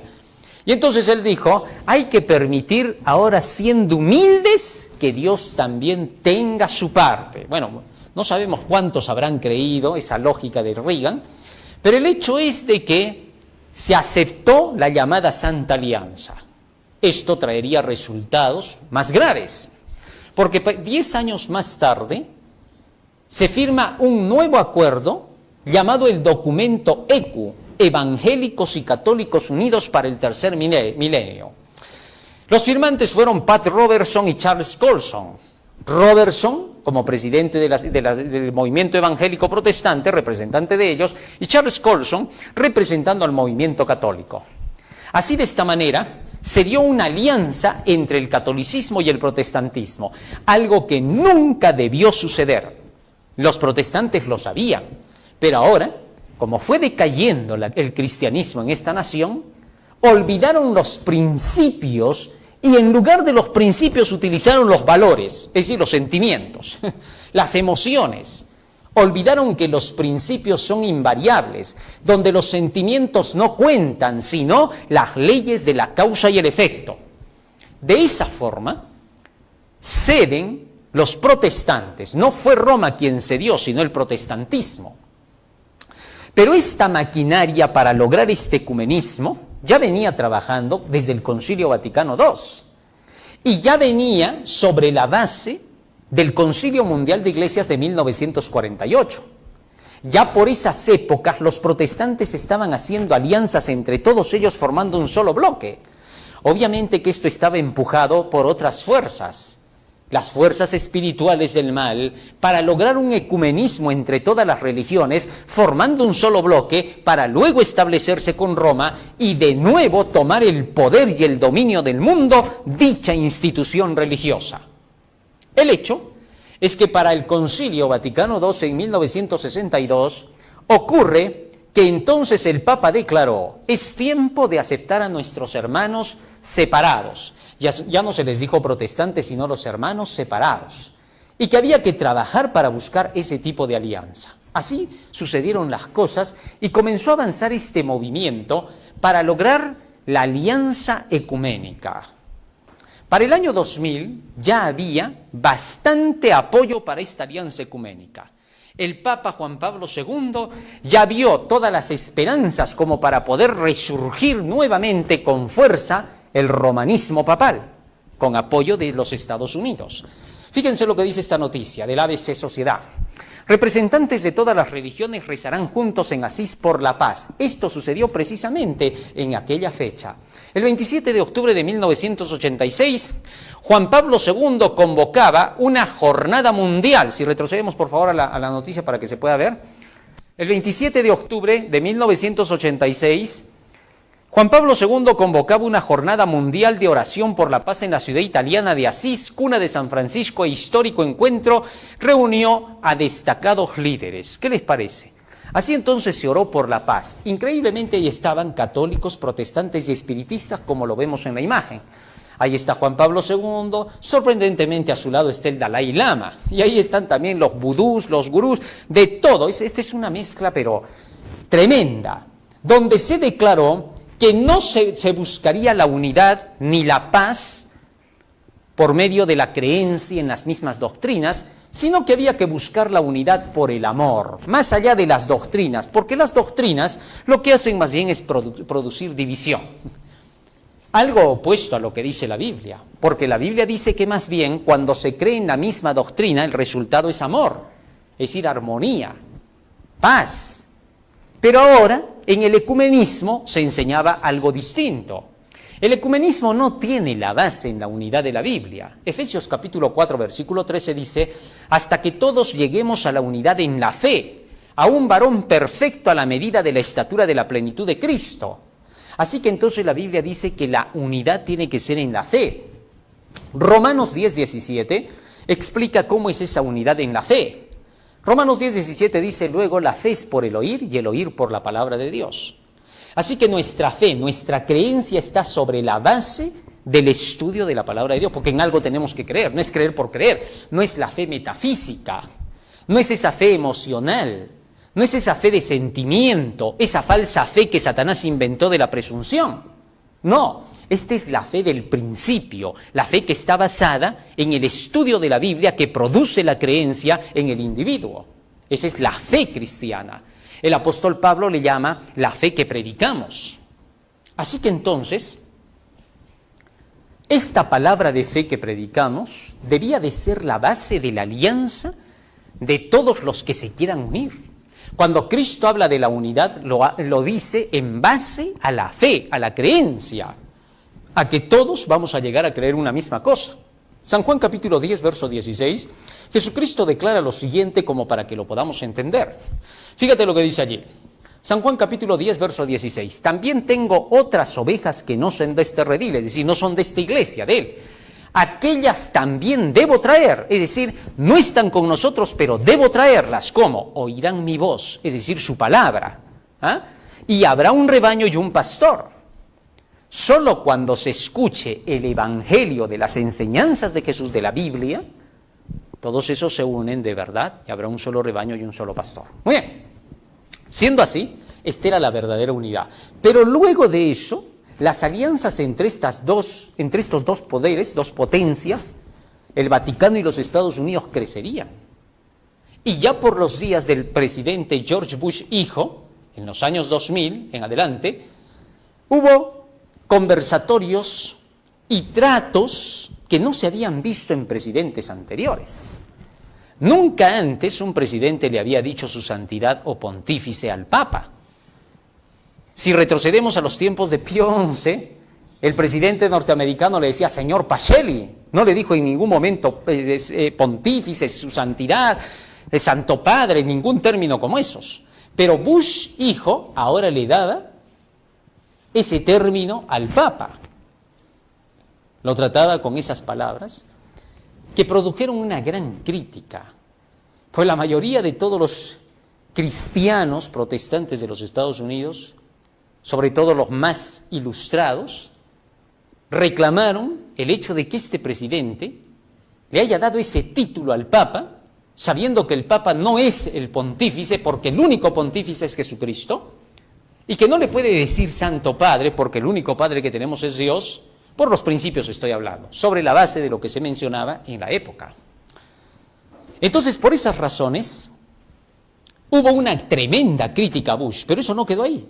Y entonces él dijo, hay que permitir ahora, siendo humildes, que Dios también tenga su parte. Bueno, no sabemos cuántos habrán creído esa lógica de Reagan, pero el hecho es de que se aceptó la llamada Santa Alianza. Esto traería resultados más graves, porque 10 años más tarde se firma un nuevo acuerdo llamado el documento ECU, Evangélicos y Católicos Unidos para el Tercer Milenio. Los firmantes fueron Pat Robertson y Charles Colson. Robertson, como presidente del movimiento evangélico protestante, representante de ellos, y Charles Colson, representando al movimiento católico. Así, de esta manera, se dio una alianza entre el catolicismo y el protestantismo, algo que nunca debió suceder. Los protestantes lo sabían, pero ahora, como fue decayendo el cristianismo en esta nación, olvidaron los principios y en lugar de los principios utilizaron los valores, es decir, los sentimientos, las emociones. Olvidaron que los principios son invariables, donde los sentimientos no cuentan, sino las leyes de la causa y el efecto. De esa forma, ceden los protestantes. No fue Roma quien cedió, sino el protestantismo. Pero esta maquinaria para lograr este ecumenismo ya venía trabajando desde el Concilio Vaticano II y ya venía sobre la base del Concilio Mundial de Iglesias de 1948. Ya por esas épocas los protestantes estaban haciendo alianzas entre todos ellos formando un solo bloque. Obviamente que esto estaba empujado por otras fuerzas, las fuerzas espirituales del mal, para lograr un ecumenismo entre todas las religiones, formando un solo bloque, para luego establecerse con Roma y de nuevo tomar el poder y el dominio del mundo, dicha institución religiosa. El hecho es que para el Concilio Vaticano II en 1962 ocurre que entonces el Papa declaró, es tiempo de aceptar a nuestros hermanos separados. Ya no se les dijo protestantes, sino los hermanos separados. Y que había que trabajar para buscar ese tipo de alianza. Así sucedieron las cosas y comenzó a avanzar este movimiento para lograr la alianza ecuménica. Para el año 2000 ya había bastante apoyo para esta alianza ecuménica. El Papa Juan Pablo II ya vio todas las esperanzas como para poder resurgir nuevamente con fuerza el romanismo papal, con apoyo de los Estados Unidos. Fíjense lo que dice esta noticia del ABC Sociedad. Representantes de todas las religiones rezarán juntos en Asís por la paz. Esto sucedió precisamente en aquella fecha. El 27 de octubre de 1986, Juan Pablo II convocaba una jornada mundial. Si retrocedemos por favor a la noticia para que se pueda ver. El 27 de octubre de 1986, Juan Pablo II convocaba una jornada mundial de oración por la paz en la ciudad italiana de Asís, cuna de San Francisco e histórico encuentro, reunió a destacados líderes. ¿Qué les parece? Así entonces se oró por la paz. Increíblemente ahí estaban católicos, protestantes y espiritistas, como lo vemos en la imagen. Ahí está Juan Pablo II, sorprendentemente a su lado está el Dalai Lama, y ahí están también los vudús, los gurús, de todo. Esta es una mezcla pero tremenda, donde se declaró que no se buscaría la unidad ni la paz por medio de la creencia en las mismas doctrinas, sino que había que buscar la unidad por el amor, más allá de las doctrinas, porque las doctrinas lo que hacen más bien es producir división. Algo opuesto a lo que dice la Biblia, porque la Biblia dice que más bien cuando se cree en la misma doctrina el resultado es amor, es decir, armonía, paz. Pero ahora en el ecumenismo se enseñaba algo distinto. El ecumenismo no tiene la base en la unidad de la Biblia. Efesios capítulo 4, versículo 13 dice, hasta que todos lleguemos a la unidad en la fe, a un varón perfecto a la medida de la estatura de la plenitud de Cristo. Así que entonces la Biblia dice que la unidad tiene que ser en la fe. Romanos 10, 17 explica cómo es esa unidad en la fe. Romanos 10, 17 dice, luego la fe es por el oír y el oír por la palabra de Dios. Así que nuestra fe, nuestra creencia está sobre la base del estudio de la palabra de Dios, porque en algo tenemos que creer, no es creer por creer, no es la fe metafísica, no es esa fe emocional, no es esa fe de sentimiento, esa falsa fe que Satanás inventó de la presunción. No, esta es la fe del principio, la fe que está basada en el estudio de la Biblia que produce la creencia en el individuo. Esa es la fe cristiana. El apóstol Pablo le llama la fe que predicamos. Así que entonces, esta palabra de fe que predicamos debía de ser la base de la alianza de todos los que se quieran unir. Cuando Cristo habla de la unidad, lo dice en base a la fe, a la creencia, a que todos vamos a llegar a creer una misma cosa. San Juan capítulo 10, verso 16, Jesucristo declara lo siguiente como para que lo podamos entender. Fíjate lo que dice allí. San Juan capítulo 10, verso 16. También tengo otras ovejas que no son de este redil, es decir, no son de esta iglesia, de él. Aquellas también debo traer, es decir, no están con nosotros, pero debo traerlas. ¿Cómo? Oirán mi voz, es decir, su palabra. Y habrá un rebaño y un pastor. Solo cuando se escuche el evangelio de las enseñanzas de Jesús de la Biblia, todos esos se unen de verdad y habrá un solo rebaño y un solo pastor. Muy bien. Siendo así, esta era la verdadera unidad. Pero luego de eso, las alianzas entre estos dos poderes, dos potencias, el Vaticano y los Estados Unidos, crecerían. Y ya por los días del presidente George Bush hijo, en los años 2000 en adelante, hubo conversatorios y tratos que no se habían visto en presidentes anteriores. Nunca antes un presidente le había dicho su santidad o pontífice al Papa. Si retrocedemos a los tiempos de Pío XI, el presidente norteamericano le decía señor Pacelli, no le dijo en ningún momento pontífice, su santidad, el Santo Padre, ningún término como esos. Pero Bush hijo ahora le daba ese término al Papa. Lo trataba con esas palabras que produjeron una gran crítica, pues la mayoría de todos los cristianos protestantes de los Estados Unidos, sobre todo los más ilustrados, reclamaron el hecho de que este presidente le haya dado ese título al Papa, sabiendo que el Papa no es el pontífice, porque el único pontífice es Jesucristo, y que no le puede decir Santo Padre, porque el único Padre que tenemos es Dios. Por los principios estoy hablando, sobre la base de lo que se mencionaba en la época. Entonces, por esas razones, hubo una tremenda crítica a Bush, pero eso no quedó ahí.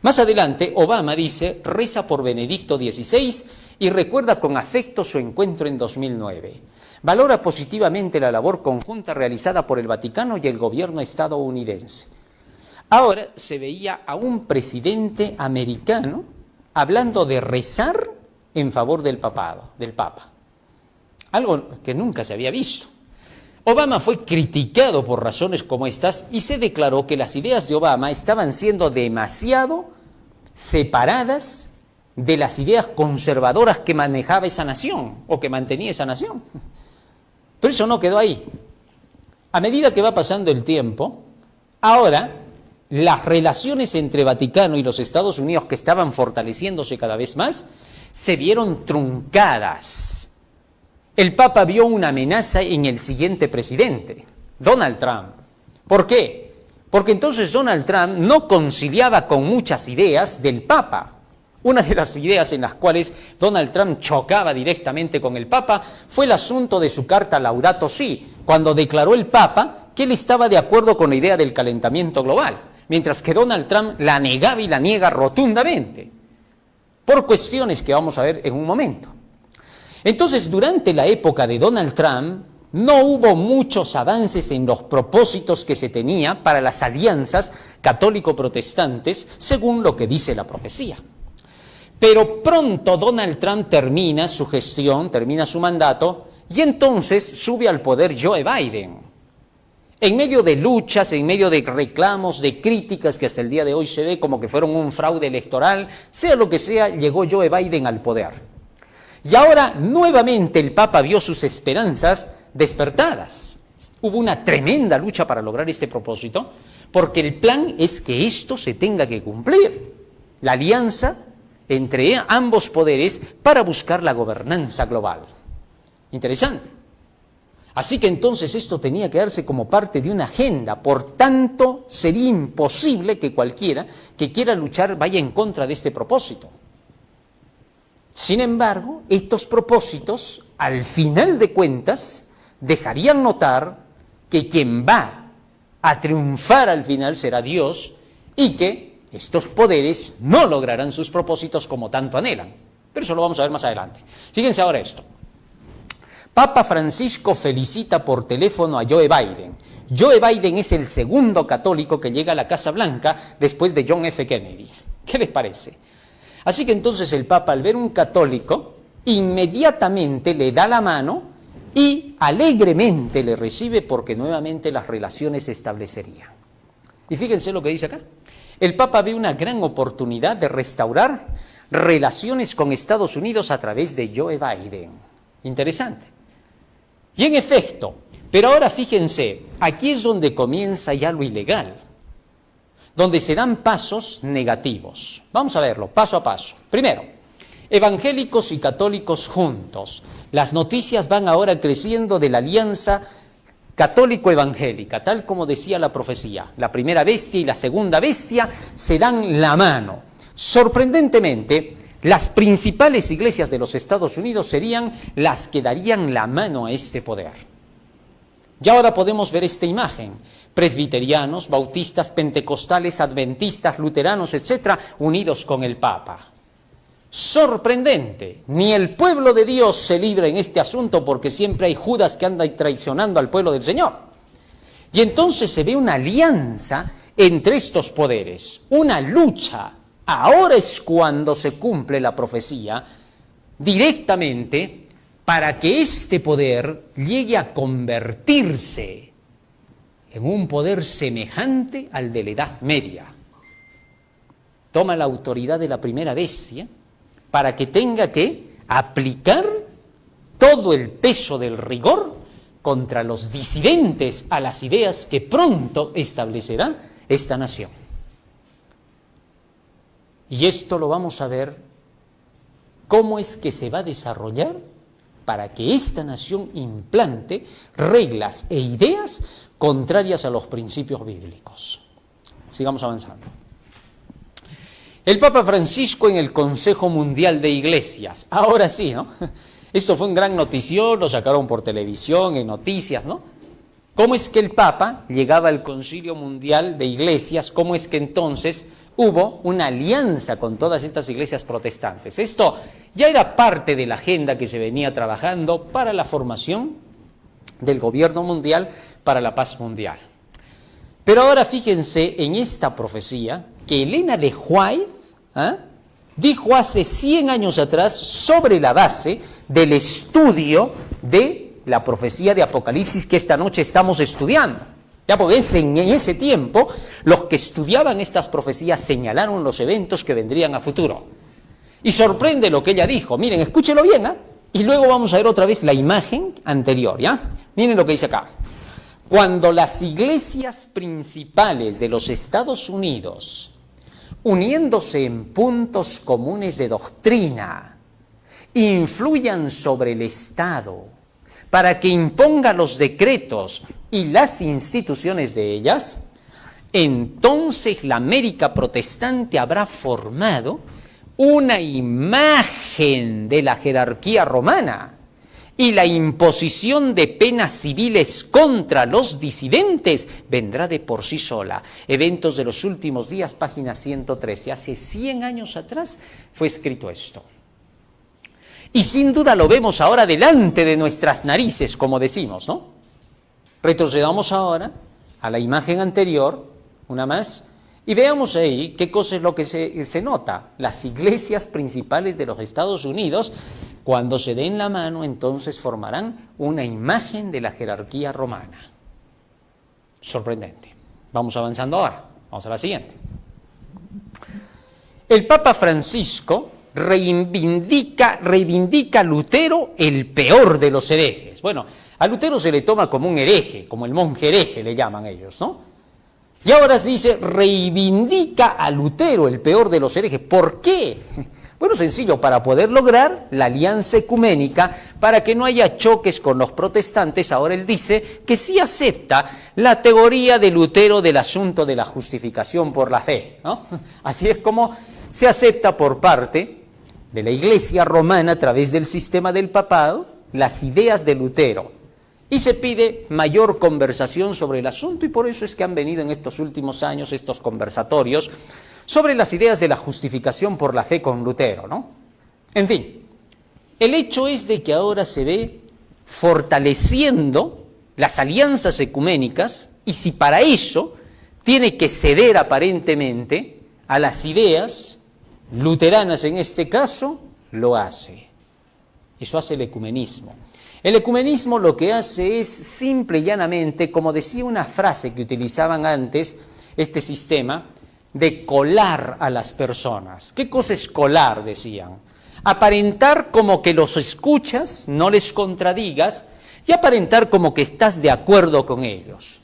Más adelante, Obama dice, reza por Benedicto XVI y recuerda con afecto su encuentro en 2009. Valora positivamente la labor conjunta realizada por el Vaticano y el gobierno estadounidense. Ahora se veía a un presidente americano hablando de rezar en favor del papado, del Papa. Algo que nunca se había visto. Obama fue criticado por razones como estas y se declaró que las ideas de Obama estaban siendo demasiado separadas de las ideas conservadoras que manejaba esa nación o que mantenía esa nación. Pero eso no quedó ahí. A medida que va pasando el tiempo, ahora las relaciones entre Vaticano y los Estados Unidos, que estaban fortaleciéndose cada vez más, se vieron truncadas. El Papa vio una amenaza en el siguiente presidente, Donald Trump. ¿Por qué? Porque entonces Donald Trump no conciliaba con muchas ideas del Papa. Una de las ideas en las cuales Donald Trump chocaba directamente con el Papa fue el asunto de su carta Laudato Si, cuando declaró el Papa que él estaba de acuerdo con la idea del calentamiento global, mientras que Donald Trump la negaba y la niega rotundamente, por cuestiones que vamos a ver en un momento. Entonces, durante la época de Donald Trump, no hubo muchos avances en los propósitos que se tenía para las alianzas católico-protestantes, según lo que dice la profecía. Pero pronto Donald Trump termina su gestión, termina su mandato, y entonces sube al poder Joe Biden. En medio de luchas, en medio de reclamos, de críticas que hasta el día de hoy se ve como que fueron un fraude electoral, sea lo que sea, llegó Joe Biden al poder. Y ahora nuevamente el Papa vio sus esperanzas despertadas. Hubo una tremenda lucha para lograr este propósito, porque el plan es que esto se tenga que cumplir. La alianza entre ambos poderes para buscar la gobernanza global. Interesante. Así que entonces esto tenía que darse como parte de una agenda, por tanto sería imposible que cualquiera que quiera luchar vaya en contra de este propósito. Sin embargo, estos propósitos, al final de cuentas, dejarían notar que quien va a triunfar al final será Dios y que estos poderes no lograrán sus propósitos como tanto anhelan. Pero eso lo vamos a ver más adelante. Fíjense ahora esto. Papa Francisco felicita por teléfono a Joe Biden. Joe Biden es el segundo católico que llega a la Casa Blanca después de John F. Kennedy. ¿Qué les parece? Así que entonces el Papa, al ver un católico, inmediatamente le da la mano y alegremente le recibe porque nuevamente las relaciones se establecerían. Y fíjense lo que dice acá. El Papa ve una gran oportunidad de restaurar relaciones con Estados Unidos a través de Joe Biden. Interesante. Y en efecto, pero ahora fíjense, aquí es donde comienza ya lo ilegal, donde se dan pasos negativos. Vamos a verlo, paso a paso. Primero, evangélicos y católicos juntos. Las noticias van ahora creciendo de la alianza católico-evangélica, tal como decía la profecía. La primera bestia y la segunda bestia se dan la mano. Sorprendentemente, las principales iglesias de los Estados Unidos serían las que darían la mano a este poder. Ya ahora podemos ver esta imagen. Presbiterianos, bautistas, pentecostales, adventistas, luteranos, etcétera, unidos con el Papa. Sorprendente, ni el pueblo de Dios se libra en este asunto porque siempre hay Judas que anda traicionando al pueblo del Señor. Y entonces se ve una alianza entre estos poderes, una lucha. Ahora es cuando se cumple la profecía directamente para que este poder llegue a convertirse en un poder semejante al de la Edad Media. Toma la autoridad de la primera bestia para que tenga que aplicar todo el peso del rigor contra los disidentes a las ideas que pronto establecerá esta nación. Y esto lo vamos a ver cómo es que se va a desarrollar para que esta nación implante reglas e ideas contrarias a los principios bíblicos. Sigamos avanzando. El Papa Francisco en el Consejo Mundial de Iglesias. Ahora sí, ¿no? Esto fue un gran notición, lo sacaron por televisión, en noticias, ¿no? ¿Cómo es que el Papa llegaba al Concilio Mundial de Iglesias? ¿Cómo es que entonces hubo una alianza con todas estas iglesias protestantes? Esto ya era parte de la agenda que se venía trabajando para la formación del gobierno mundial, para la paz mundial. Pero ahora fíjense en esta profecía que Elena de White dijo hace 100 años atrás sobre la base del estudio de la profecía de Apocalipsis que esta noche estamos estudiando. Ya porque en ese tiempo los que estudiaban estas profecías señalaron los eventos que vendrían a futuro. Y sorprende lo que ella dijo. Miren, escúchelo bien, y luego vamos a ver otra vez la imagen anterior, ¿ya? Miren lo que dice acá. Cuando las iglesias principales de los Estados Unidos, uniéndose en puntos comunes de doctrina, influyan sobre el Estado para que imponga los decretos y las instituciones de ellas, entonces la América protestante habrá formado una imagen de la jerarquía romana y la imposición de penas civiles contra los disidentes vendrá de por sí sola. Eventos de los últimos días, página 113. Hace 100 años atrás fue escrito esto. Y sin duda lo vemos ahora delante de nuestras narices, como decimos, ¿no? Retrocedamos ahora a la imagen anterior, una más, y veamos ahí qué cosa es lo que se nota. Las iglesias principales de los Estados Unidos, cuando se den la mano, entonces formarán una imagen de la jerarquía romana. Sorprendente. Vamos avanzando ahora. Vamos a la siguiente. El Papa Francisco reivindica a Lutero el peor de los herejes. Bueno, a Lutero se le toma como un hereje, como el monje hereje le llaman ellos, ¿no? Y ahora se dice, reivindica a Lutero el peor de los herejes. ¿Por qué? Bueno, sencillo, para poder lograr la alianza ecuménica, para que no haya choques con los protestantes. Ahora él dice que sí acepta la teoría de Lutero del asunto de la justificación por la fe, ¿no? Así es como se acepta por parte de la Iglesia romana a través del sistema del papado las ideas de Lutero. Y se pide mayor conversación sobre el asunto, y por eso es que han venido en estos últimos años estos conversatorios sobre las ideas de la justificación por la fe con Lutero, ¿no? En fin, el hecho es de que ahora se ve fortaleciendo las alianzas ecuménicas, y si para eso tiene que ceder aparentemente a las ideas luteranas en este caso, lo hace. Eso hace el ecumenismo. El ecumenismo lo que hace es simple y llanamente, como decía una frase que utilizaban antes, este sistema, de colar a las personas. ¿Qué cosa es colar? Decían. Aparentar como que los escuchas, no les contradigas, y aparentar como que estás de acuerdo con ellos.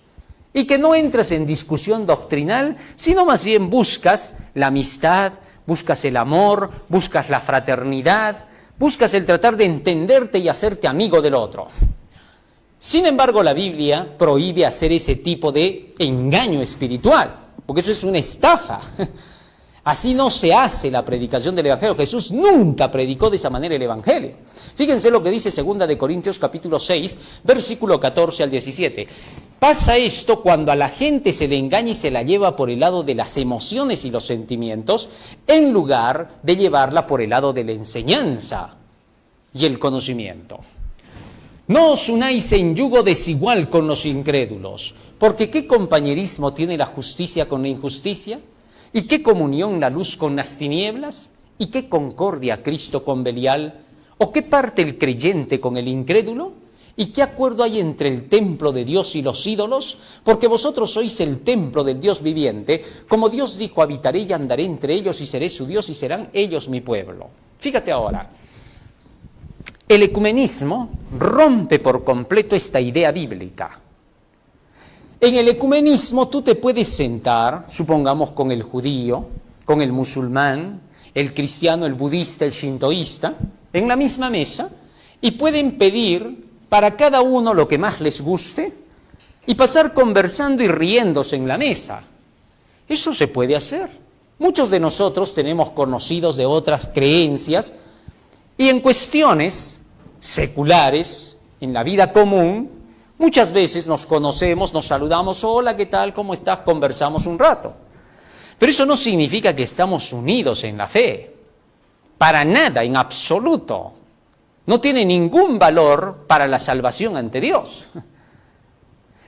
Y que no entras en discusión doctrinal, sino más bien buscas la amistad, buscas el amor, buscas la fraternidad, buscas el tratar de entenderte y hacerte amigo del otro. Sin embargo, la Biblia prohíbe hacer ese tipo de engaño espiritual, porque eso es una estafa. Así no se hace la predicación del Evangelio. Jesús nunca predicó de esa manera el Evangelio. Fíjense lo que dice 2 de Corintios capítulo 6, versículo 14 al 17. Pasa esto cuando a la gente se le engaña y se la lleva por el lado de las emociones y los sentimientos, en lugar de llevarla por el lado de la enseñanza y el conocimiento. No os unáis en yugo desigual con los incrédulos, porque ¿qué compañerismo tiene la justicia con la injusticia? ¿Y qué comunión la luz con las tinieblas? ¿Y qué concordia Cristo con Belial? ¿O qué parte el creyente con el incrédulo? ¿Y qué acuerdo hay entre el templo de Dios y los ídolos? Porque vosotros sois el templo del Dios viviente. Como Dios dijo, habitaré y andaré entre ellos y seré su Dios y serán ellos mi pueblo. Fíjate ahora, el ecumenismo rompe por completo esta idea bíblica. En el ecumenismo tú te puedes sentar, supongamos, con el judío, con el musulmán, el cristiano, el budista, el shintoísta, en la misma mesa, y pueden pedir para cada uno lo que más les guste y pasar conversando y riéndose en la mesa. Eso se puede hacer. Muchos de nosotros tenemos conocidos de otras creencias y en cuestiones seculares, en la vida común, muchas veces nos conocemos, nos saludamos, hola, ¿qué tal? ¿Cómo estás? Conversamos un rato. Pero eso no significa que estamos unidos en la fe. Para nada, en absoluto. No tiene ningún valor para la salvación ante Dios.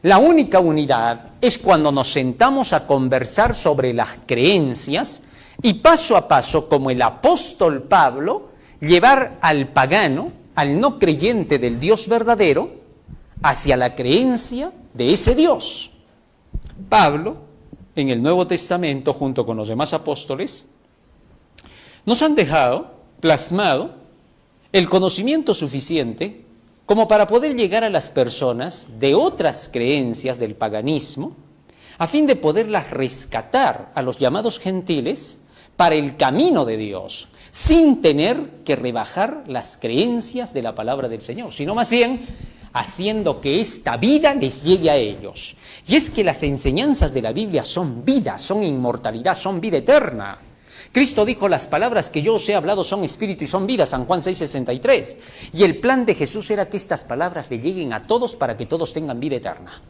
La única unidad es cuando nos sentamos a conversar sobre las creencias y paso a paso, como el apóstol Pablo, llevar al pagano, al no creyente del Dios verdadero, hacia la creencia de ese Dios. Pablo, en el Nuevo Testamento, junto con los demás apóstoles, nos han dejado plasmado el conocimiento suficiente como para poder llegar a las personas de otras creencias del paganismo, a fin de poderlas rescatar a los llamados gentiles para el camino de Dios, sin tener que rebajar las creencias de la palabra del Señor, sino más bien haciendo que esta vida les llegue a ellos. Y es que las enseñanzas de la Biblia son vida, son inmortalidad, son vida eterna. Cristo dijo, las palabras que yo os he hablado son espíritu y son vida, San Juan 6:63. Y el plan de Jesús era que estas palabras le lleguen a todos para que todos tengan vida eterna.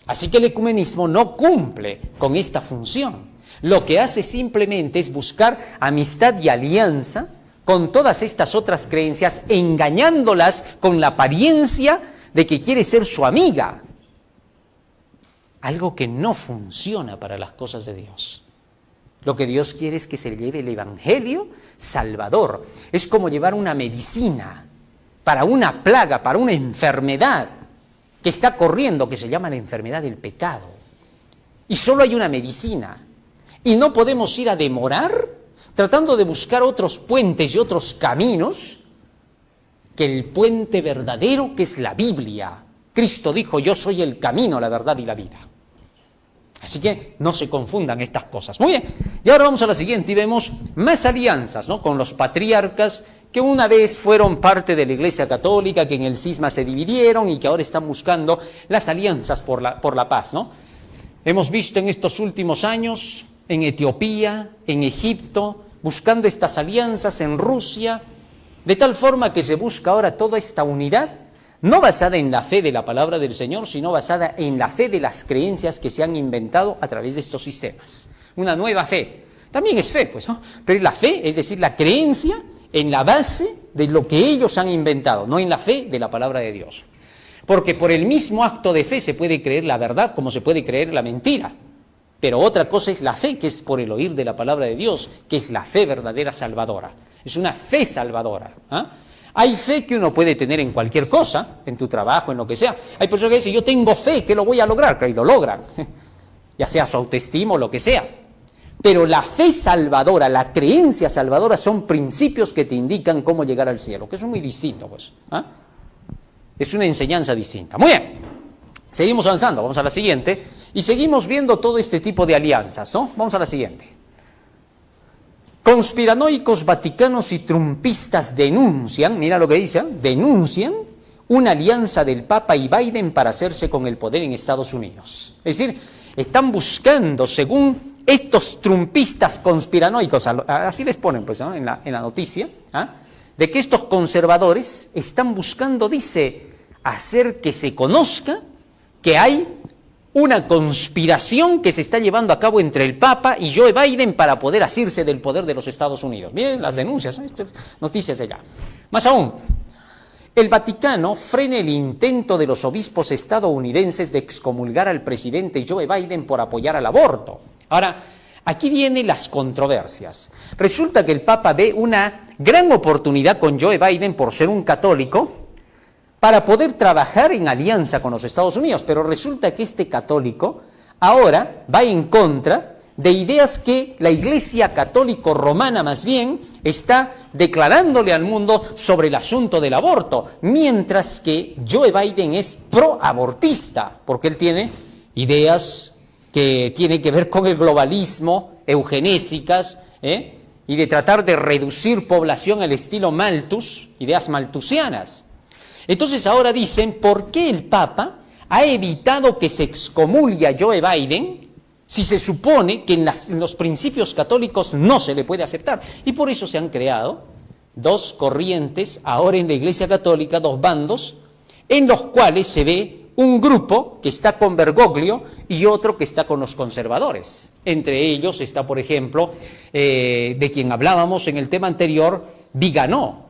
Así que el ecumenismo no cumple con esta función. Lo que hace simplemente es buscar amistad y alianza con todas estas otras creencias, engañándolas con la apariencia de que quiere ser su amiga. Algo que no funciona para las cosas de Dios. Lo que Dios quiere es que se lleve el evangelio salvador. Es como llevar una medicina para una plaga, para una enfermedad que está corriendo, que se llama la enfermedad del pecado. Y solo hay una medicina. Y no podemos ir a demorar tratando de buscar otros puentes y otros caminos que el puente verdadero, que es la Biblia. Cristo dijo, yo soy el camino, la verdad y la vida. Así que no se confundan estas cosas. Muy bien, y ahora vamos a la siguiente y vemos más alianzas, ¿no?, con los patriarcas que una vez fueron parte de la Iglesia Católica, que en el cisma se dividieron y que ahora están buscando las alianzas por la paz, ¿no? Hemos visto en estos últimos años, en Etiopía, en Egipto, buscando estas alianzas en Rusia, de tal forma que se busca ahora toda esta unidad, no basada en la fe de la palabra del Señor, sino basada en la fe de las creencias que se han inventado a través de estos sistemas. Una nueva fe. También es fe, pues, ¿no? Pero es la fe, es decir, la creencia en la base de lo que ellos han inventado, no en la fe de la palabra de Dios. Porque por el mismo acto de fe se puede creer la verdad como se puede creer la mentira. Pero otra cosa es la fe, que es por el oír de la palabra de Dios, que es la fe verdadera salvadora. Es una fe salvadora. Hay fe que uno puede tener en cualquier cosa, en tu trabajo, en lo que sea. Hay personas que dicen, yo tengo fe que lo voy a lograr, que lo logran. Ya sea su autoestima o lo que sea. Pero la fe salvadora, la creencia salvadora son principios que te indican cómo llegar al cielo, que es muy distinto, pues. Es una enseñanza distinta. Muy bien. Seguimos avanzando, vamos a la siguiente. Y seguimos viendo todo este tipo de alianzas, ¿no? Vamos a la siguiente. Conspiranoicos vaticanos y trumpistas denuncian, mira lo que dice, denuncian una alianza del Papa y Biden para hacerse con el poder en Estados Unidos. Es decir, están buscando, según estos trumpistas conspiranoicos, así les ponen pues, ¿no?, en la noticia, de que estos conservadores están buscando, dice, hacer que se conozca que hay una conspiración que se está llevando a cabo entre el Papa y Joe Biden para poder asirse del poder de los Estados Unidos. Miren las denuncias, esto es noticias de allá. Más aún, el Vaticano frena el intento de los obispos estadounidenses de excomulgar al presidente Joe Biden por apoyar al aborto. Ahora, aquí vienen las controversias. Resulta que el Papa ve una gran oportunidad con Joe Biden por ser un católico para poder trabajar en alianza con los Estados Unidos, pero resulta que este católico ahora va en contra de ideas que la Iglesia Católica Romana más bien está declarándole al mundo sobre el asunto del aborto, mientras que Joe Biden es proabortista, porque él tiene ideas que tienen que ver con el globalismo, eugenésicas, y de tratar de reducir población al estilo Malthus, ideas malthusianas. Entonces ahora dicen, ¿por qué el Papa ha evitado que se excomulgue a Joe Biden si se supone que en los principios católicos no se le puede aceptar? Y por eso se han creado dos corrientes ahora en la Iglesia Católica, dos bandos, en los cuales se ve un grupo que está con Bergoglio y otro que está con los conservadores. Entre ellos está, por ejemplo, de quien hablábamos en el tema anterior, Viganò,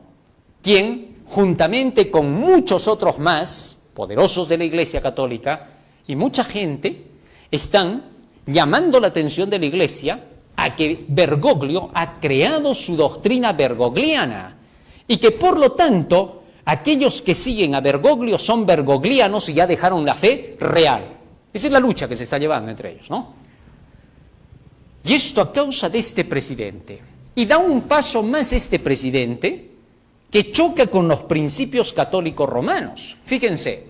quien juntamente con muchos otros más poderosos de la Iglesia Católica y mucha gente, están llamando la atención de la Iglesia a que Bergoglio ha creado su doctrina bergogliana y que por lo tanto aquellos que siguen a Bergoglio son bergoglianos y ya dejaron la fe real. Esa es la lucha que se está llevando entre ellos, ¿no? Y esto a causa de este presidente. Y da un paso más este presidente que choca con los principios católicos romanos. Fíjense,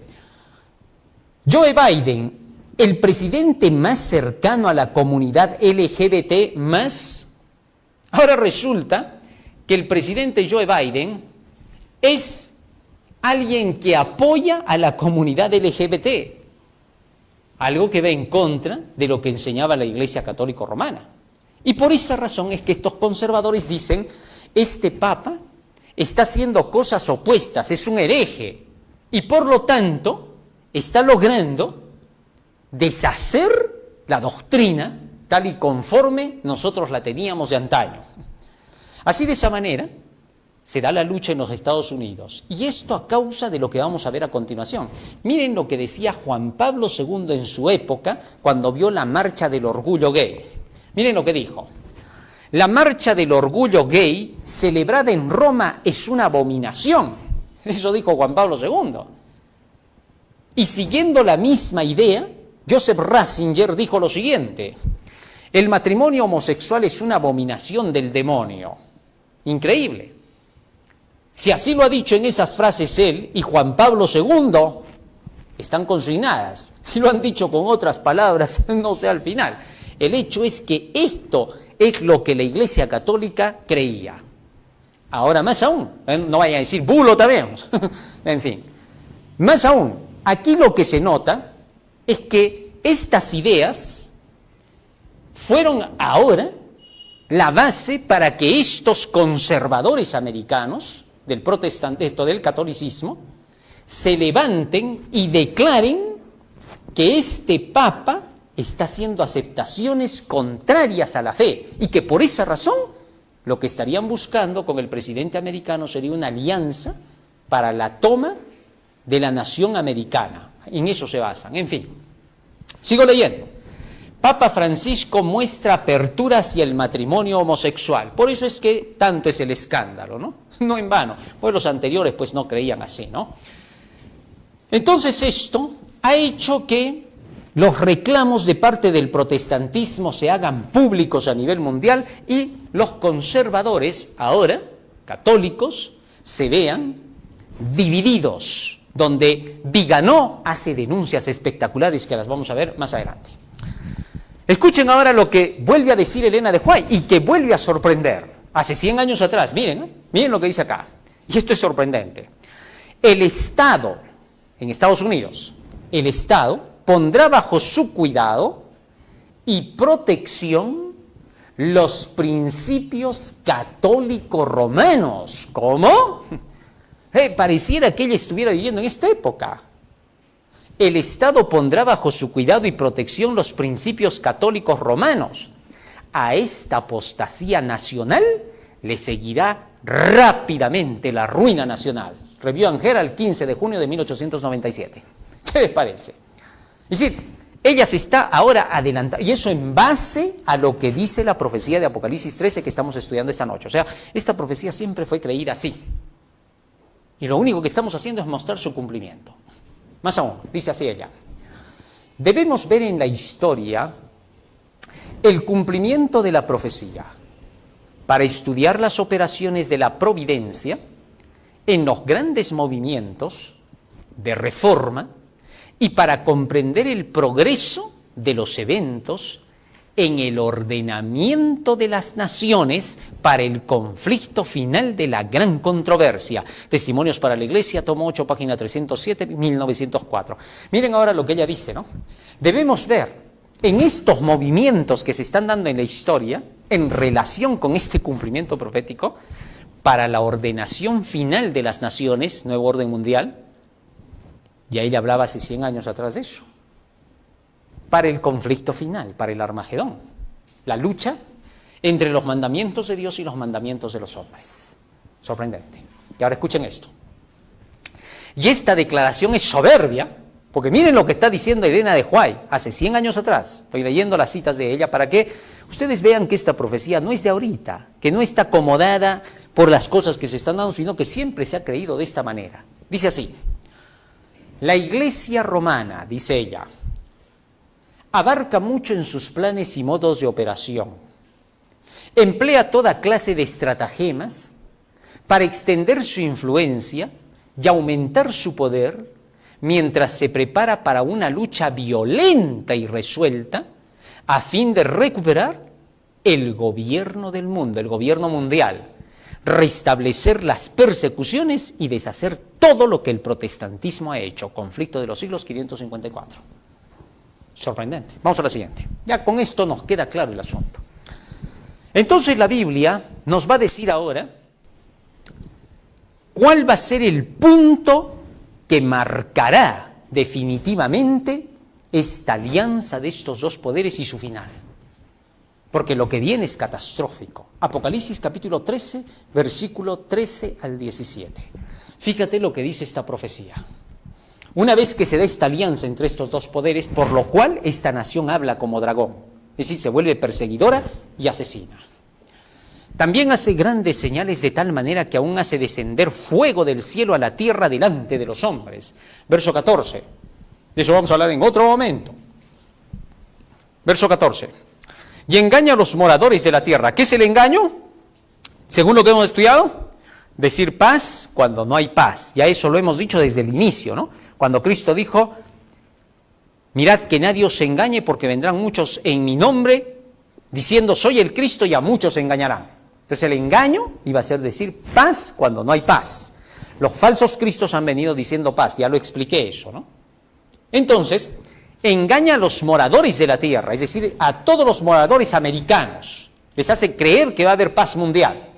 Joe Biden, el presidente más cercano a la comunidad LGBT+, ahora resulta que el presidente Joe Biden es alguien que apoya a la comunidad LGBT, algo que va en contra de lo que enseñaba la Iglesia Católica Romana. Y por esa razón es que estos conservadores dicen, este Papa está haciendo cosas opuestas, es un hereje, y por lo tanto está logrando deshacer la doctrina tal y conforme nosotros la teníamos de antaño. Así, de esa manera se da la lucha en los Estados Unidos, y esto a causa de lo que vamos a ver a continuación. Miren lo que decía Juan Pablo II en su época cuando vio la marcha del orgullo gay. Miren lo que dijo: la marcha del orgullo gay celebrada en Roma es una abominación. Eso dijo Juan Pablo II. Y siguiendo la misma idea, Joseph Ratzinger dijo lo siguiente: el matrimonio homosexual es una abominación del demonio. Increíble. Si así lo ha dicho en esas frases él y Juan Pablo II, están consignadas. Si lo han dicho con otras palabras, no sé al final. El hecho es que esto es lo que la Iglesia Católica creía. Ahora más aún, no vayan a decir bulo también. En fin, más aún, aquí lo que se nota es que estas ideas fueron ahora la base para que estos conservadores americanos del protestantismo, del catolicismo, se levanten y declaren que este Papa está haciendo aceptaciones contrarias a la fe y que por esa razón lo que estarían buscando con el presidente americano sería una alianza para la toma de la nación americana. En eso se basan. En fin, sigo leyendo. Papa Francisco muestra apertura hacia el matrimonio homosexual. Por eso es que tanto es el escándalo, ¿no? No en vano, pues los anteriores pues no creían así, ¿no? Entonces esto ha hecho que los reclamos de parte del protestantismo se hagan públicos a nivel mundial y los conservadores, ahora católicos, se vean divididos, donde Viganó hace denuncias espectaculares que las vamos a ver más adelante. Escuchen ahora lo que vuelve a decir Elena de White y que vuelve a sorprender. Hace 100 años atrás, miren lo que dice acá. Y esto es sorprendente. El Estado, en Estados Unidos, el Estado pondrá bajo su cuidado y protección los principios católicos romanos. ¿Cómo? Pareciera que ella estuviera viviendo en esta época. El Estado pondrá bajo su cuidado y protección los principios católicos romanos. A esta apostasía nacional le seguirá rápidamente la ruina nacional. Review and Herald, 15 de junio de 1897. ¿Qué les parece? Es decir, ella se está ahora adelantando, y eso en base a lo que dice la profecía de Apocalipsis 13 que estamos estudiando esta noche. O sea, esta profecía siempre fue creída así. Y lo único que estamos haciendo es mostrar su cumplimiento. Más aún, dice así ella: debemos ver en la historia el cumplimiento de la profecía para estudiar las operaciones de la providencia en los grandes movimientos de reforma y para comprender el progreso de los eventos en el ordenamiento de las naciones para el conflicto final de la gran controversia. Testimonios para la Iglesia, tomo 8, página 307, 1904. Miren ahora lo que ella dice, ¿no? Debemos ver en estos movimientos que se están dando en la historia, en relación con este cumplimiento profético, para la ordenación final de las naciones, nuevo orden mundial, ya ella hablaba hace 100 años atrás de eso, para el conflicto final, para el Armagedón, la lucha entre los mandamientos de Dios y los mandamientos de los hombres. Sorprendente. Y ahora escuchen esto. Y esta declaración es soberbia, porque miren lo que está diciendo Elena de White hace 100 años atrás. Estoy leyendo las citas de ella para que ustedes vean que esta profecía no es de ahorita, que no está acomodada por las cosas que se están dando, sino que siempre se ha creído de esta manera. Dice así: la Iglesia romana, dice ella, abarca mucho en sus planes y modos de operación. Emplea toda clase de estratagemas para extender su influencia y aumentar su poder, mientras se prepara para una lucha violenta y resuelta a fin de recuperar el gobierno del mundo, el gobierno mundial, restablecer las persecuciones y deshacer todo lo que el protestantismo ha hecho. Conflicto de los siglos 554. Sorprendente. Vamos a la siguiente. Ya con esto nos queda claro el asunto. Entonces la Biblia nos va a decir ahora cuál va a ser el punto que marcará definitivamente esta alianza de estos dos poderes y su final. Porque lo que viene es catastrófico. Apocalipsis capítulo 13, versículo 13 al 17. Fíjate lo que dice esta profecía. Una vez que se da esta alianza entre estos dos poderes, por lo cual esta nación habla como dragón, es decir, se vuelve perseguidora y asesina. También hace grandes señales de tal manera que aún hace descender fuego del cielo a la tierra delante de los hombres. Verso 14. De eso vamos a hablar en otro momento. Verso 14. Y engaña a los moradores de la tierra. ¿Qué es el engaño? Según lo que hemos estudiado, decir paz cuando no hay paz. Ya eso lo hemos dicho desde el inicio, ¿no? Cuando Cristo dijo, mirad que nadie os engañe porque vendrán muchos en mi nombre diciendo soy el Cristo y a muchos se engañarán. Entonces el engaño iba a ser decir paz cuando no hay paz. Los falsos cristos han venido diciendo paz, ya lo expliqué eso, ¿no? Entonces, engaña a los moradores de la tierra, es decir, a todos los moradores americanos. Les hace creer que va a haber paz mundial,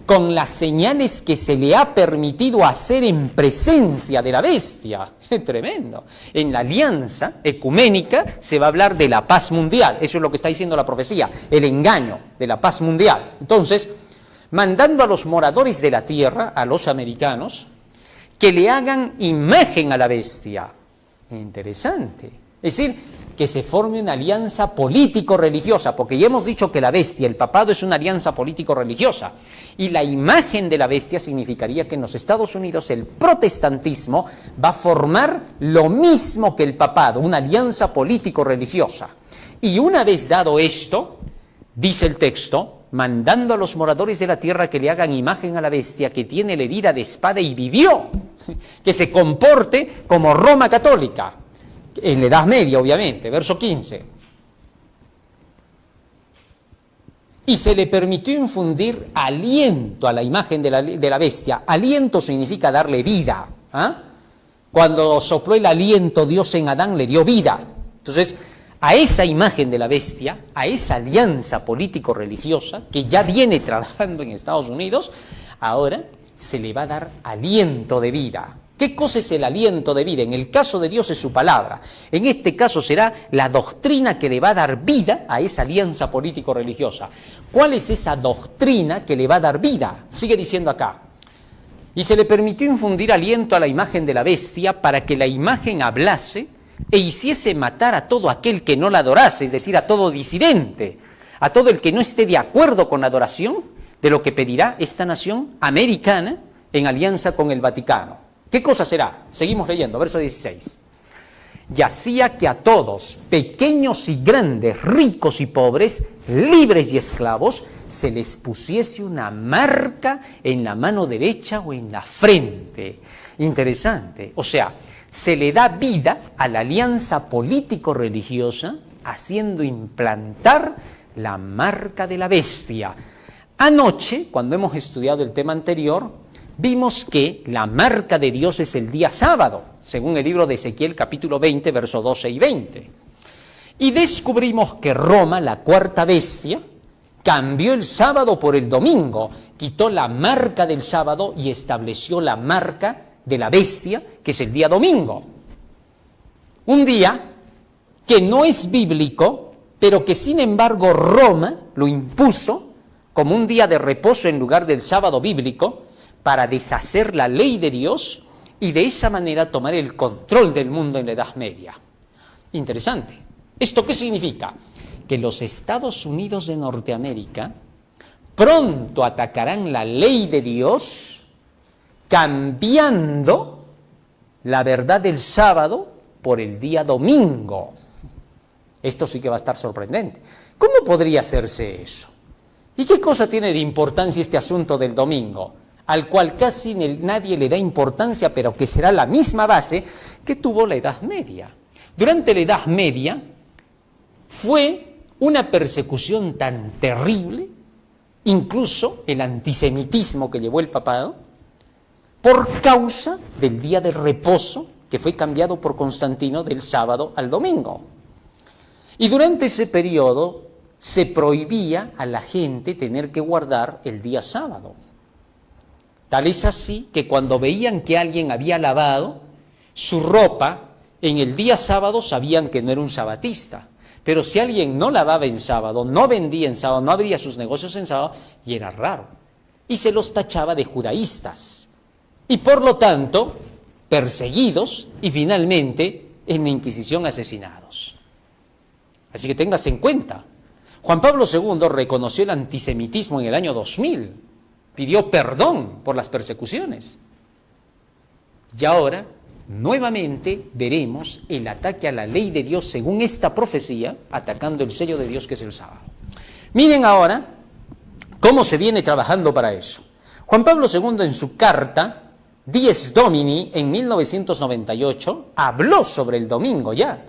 con las señales que se le ha permitido hacer en presencia de la bestia. Tremendo. En la alianza ecuménica se va a hablar de la paz mundial. Eso es lo que está diciendo la profecía, el engaño de la paz mundial. Entonces, mandando a los moradores de la tierra, a los americanos, que le hagan imagen a la bestia. Interesante. Es decir, que se forme una alianza político-religiosa, porque ya hemos dicho que la bestia, el papado, es una alianza político-religiosa, y la imagen de la bestia significaría que en los Estados Unidos el protestantismo va a formar lo mismo que el papado, una alianza político-religiosa. Y una vez dado esto, dice el texto, mandando a los moradores de la tierra que le hagan imagen a la bestia que tiene la herida de espada y vivió, que se comporte como Roma católica, en la Edad Media, obviamente, verso 15. Y se le permitió infundir aliento a la imagen de la bestia. Aliento significa darle vida. ¿Ah? Cuando sopló el aliento Dios en Adán, le dio vida. Entonces, a esa imagen de la bestia, a esa alianza político-religiosa, que ya viene trabajando en Estados Unidos, ahora se le va a dar aliento de vida. ¿Qué cosa es el aliento de vida? En el caso de Dios es su palabra. En este caso será la doctrina que le va a dar vida a esa alianza político-religiosa. ¿Cuál es esa doctrina que le va a dar vida? Sigue diciendo acá. Y se le permitió infundir aliento a la imagen de la bestia para que la imagen hablase e hiciese matar a todo aquel que no la adorase, es decir, a todo disidente, a todo el que no esté de acuerdo con la adoración de lo que pedirá esta nación americana en alianza con el Vaticano. ¿Qué cosa será? Seguimos leyendo, verso 16. Y hacía que a todos, pequeños y grandes, ricos y pobres, libres y esclavos, se les pusiese una marca en la mano derecha o en la frente. Interesante. O sea, se le da vida a la alianza político-religiosa haciendo implantar la marca de la bestia. Anoche, cuando hemos estudiado el tema anterior, vimos que la marca de Dios es el día sábado, según el libro de Ezequiel capítulo 20, versos 12 y 20. Y descubrimos que Roma, la cuarta bestia, cambió el sábado por el domingo, quitó la marca del sábado y estableció la marca de la bestia, que es el día domingo. Un día que no es bíblico, pero que sin embargo Roma lo impuso como un día de reposo en lugar del sábado bíblico, para deshacer la ley de Dios y de esa manera tomar el control del mundo en la Edad Media. Interesante. ¿Esto qué significa? Que los Estados Unidos de Norteamérica pronto atacarán la ley de Dios, cambiando la verdad del sábado por el día domingo. Esto sí que va a estar sorprendente. ¿Cómo podría hacerse eso? ¿Y qué cosa tiene de importancia este asunto del domingo? Al cual casi nadie le da importancia, pero que será la misma base que tuvo la Edad Media. Durante la Edad Media fue una persecución tan terrible, incluso el antisemitismo que llevó el papado, por causa del día de reposo que fue cambiado por Constantino del sábado al domingo. Y durante ese periodo se prohibía a la gente tener que guardar el día sábado. Tal es así que cuando veían que alguien había lavado su ropa en el día sábado, sabían que no era un sabatista. Pero si alguien no lavaba en sábado, no vendía en sábado, no abría sus negocios en sábado, y era raro. Y se los tachaba de judaístas. Y por lo tanto, perseguidos y finalmente en la Inquisición asesinados. Así que tengas en cuenta, Juan Pablo II reconoció el antisemitismo en el año 2000, pidió perdón por las persecuciones. Y ahora, nuevamente, veremos el ataque a la ley de Dios según esta profecía, atacando el sello de Dios que es el sábado. Miren ahora cómo se viene trabajando para eso. Juan Pablo II en su carta Dies Domini en 1998 habló sobre el domingo ya,